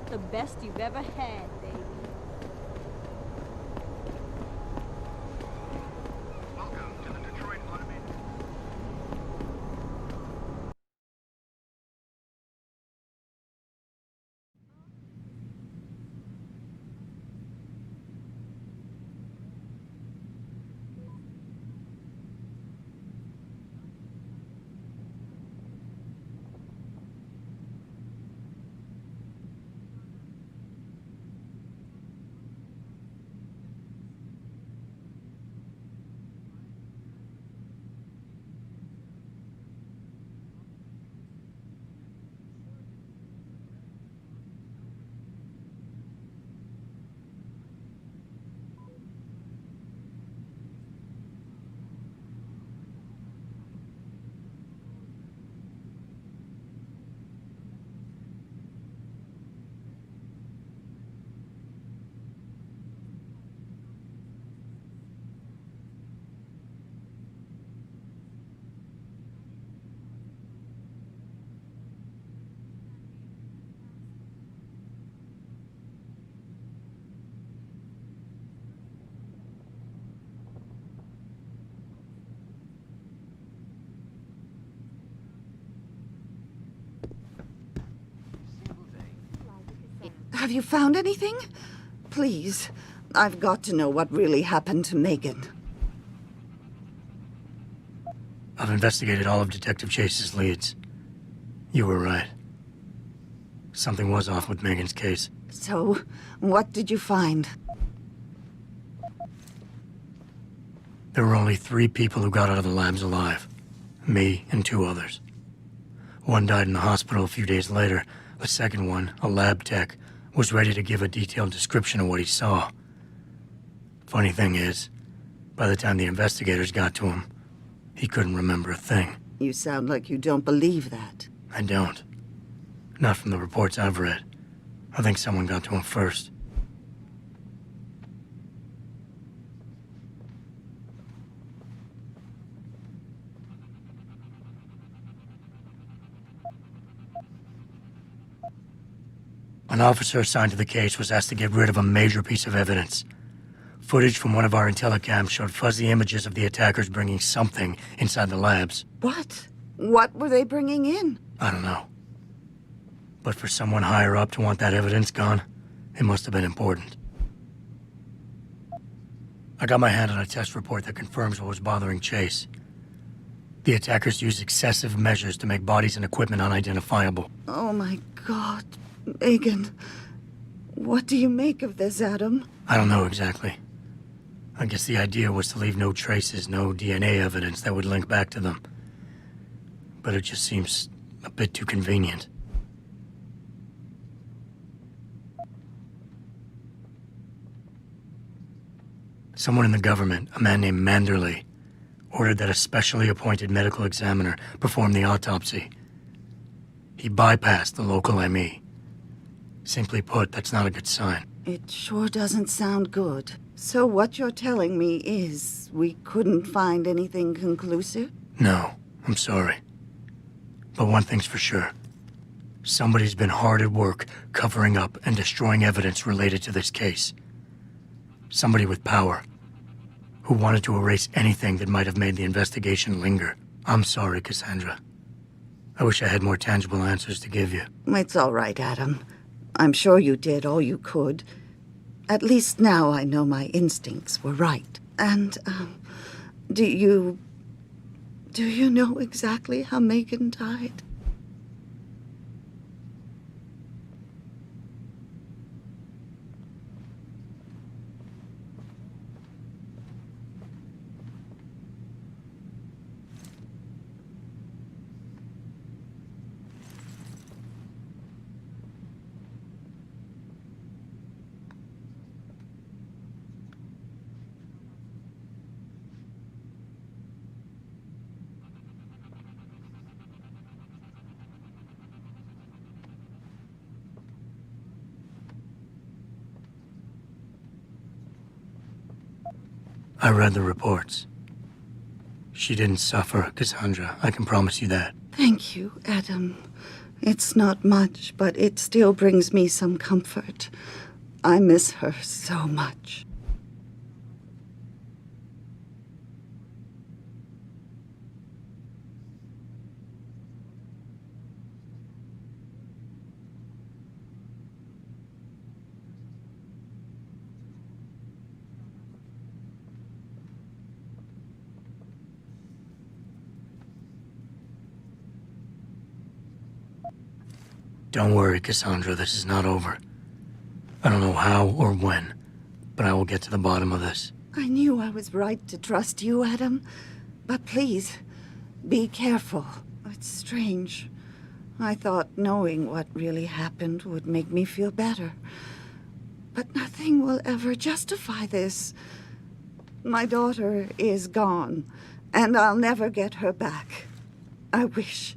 Speaker 6: The best you've ever had, baby.
Speaker 13: Have you found anything? Please. I've got to know what really happened to Megan.
Speaker 1: I've investigated all of Detective Chase's leads. You were right. Something was off with Megan's case.
Speaker 13: So, what did you find?
Speaker 1: There were only 3 people who got out of the labs alive. Me and 2 others. One died in the hospital a few days later. The second one, a lab tech, was ready to give a detailed description of what he saw. Funny thing is, by the time the investigators got to him, he couldn't remember a thing.
Speaker 13: You sound like you don't believe that.
Speaker 1: I don't. Not from the reports I've read. I think someone got to him first. An officer assigned to the case was asked to get rid of a major piece of evidence. Footage from one of our intellicams showed fuzzy images of the attackers bringing something inside the labs.
Speaker 13: What? What were they bringing in?
Speaker 1: I don't know. But for someone higher up to want that evidence gone, it must have been important. I got my hand on a test report that confirms what was bothering Chase. The attackers used excessive measures to make bodies and equipment unidentifiable.
Speaker 13: Oh my God, Megan. What do you make of this, Adam?
Speaker 1: I don't know exactly. I guess the idea was to leave no traces, no DNA evidence that would link back to them. But it just seems a bit too convenient. Someone in the government, a man named Manderley, ordered that a specially appointed medical examiner perform the autopsy. He bypassed the local ME. Simply put, that's not a good sign.
Speaker 13: It sure doesn't sound good. So what you're telling me is we couldn't find anything conclusive?
Speaker 1: No, I'm sorry. But one thing's for sure. Somebody's been hard at work covering up and destroying evidence related to this case. Somebody with power, who wanted to erase anything that might have made the investigation linger. I'm sorry, Cassandra. I wish I had more tangible answers to give you.
Speaker 13: It's all right, Adam. I'm sure you did all you could. At least now I know my instincts were right. And, do you know exactly how Megan died?
Speaker 1: I read the reports. She didn't suffer, Cassandra. I can promise you that.
Speaker 13: Thank you, Adam. It's not much, but it still brings me some comfort. I miss her so much.
Speaker 1: Don't worry, Cassandra, this is not over. I don't know how or when, but I will get to the bottom of this.
Speaker 13: I knew I was right to trust you, Adam. But please, be careful. It's strange. I thought knowing what really happened would make me feel better. But nothing will ever justify this. My daughter is gone, and I'll never get her back. I wish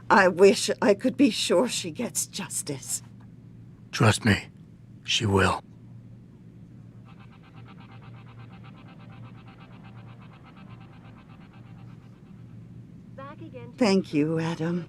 Speaker 13: I could be sure she gets justice.
Speaker 1: Trust me, she will.
Speaker 12: Back again.
Speaker 13: Thank you, Adam.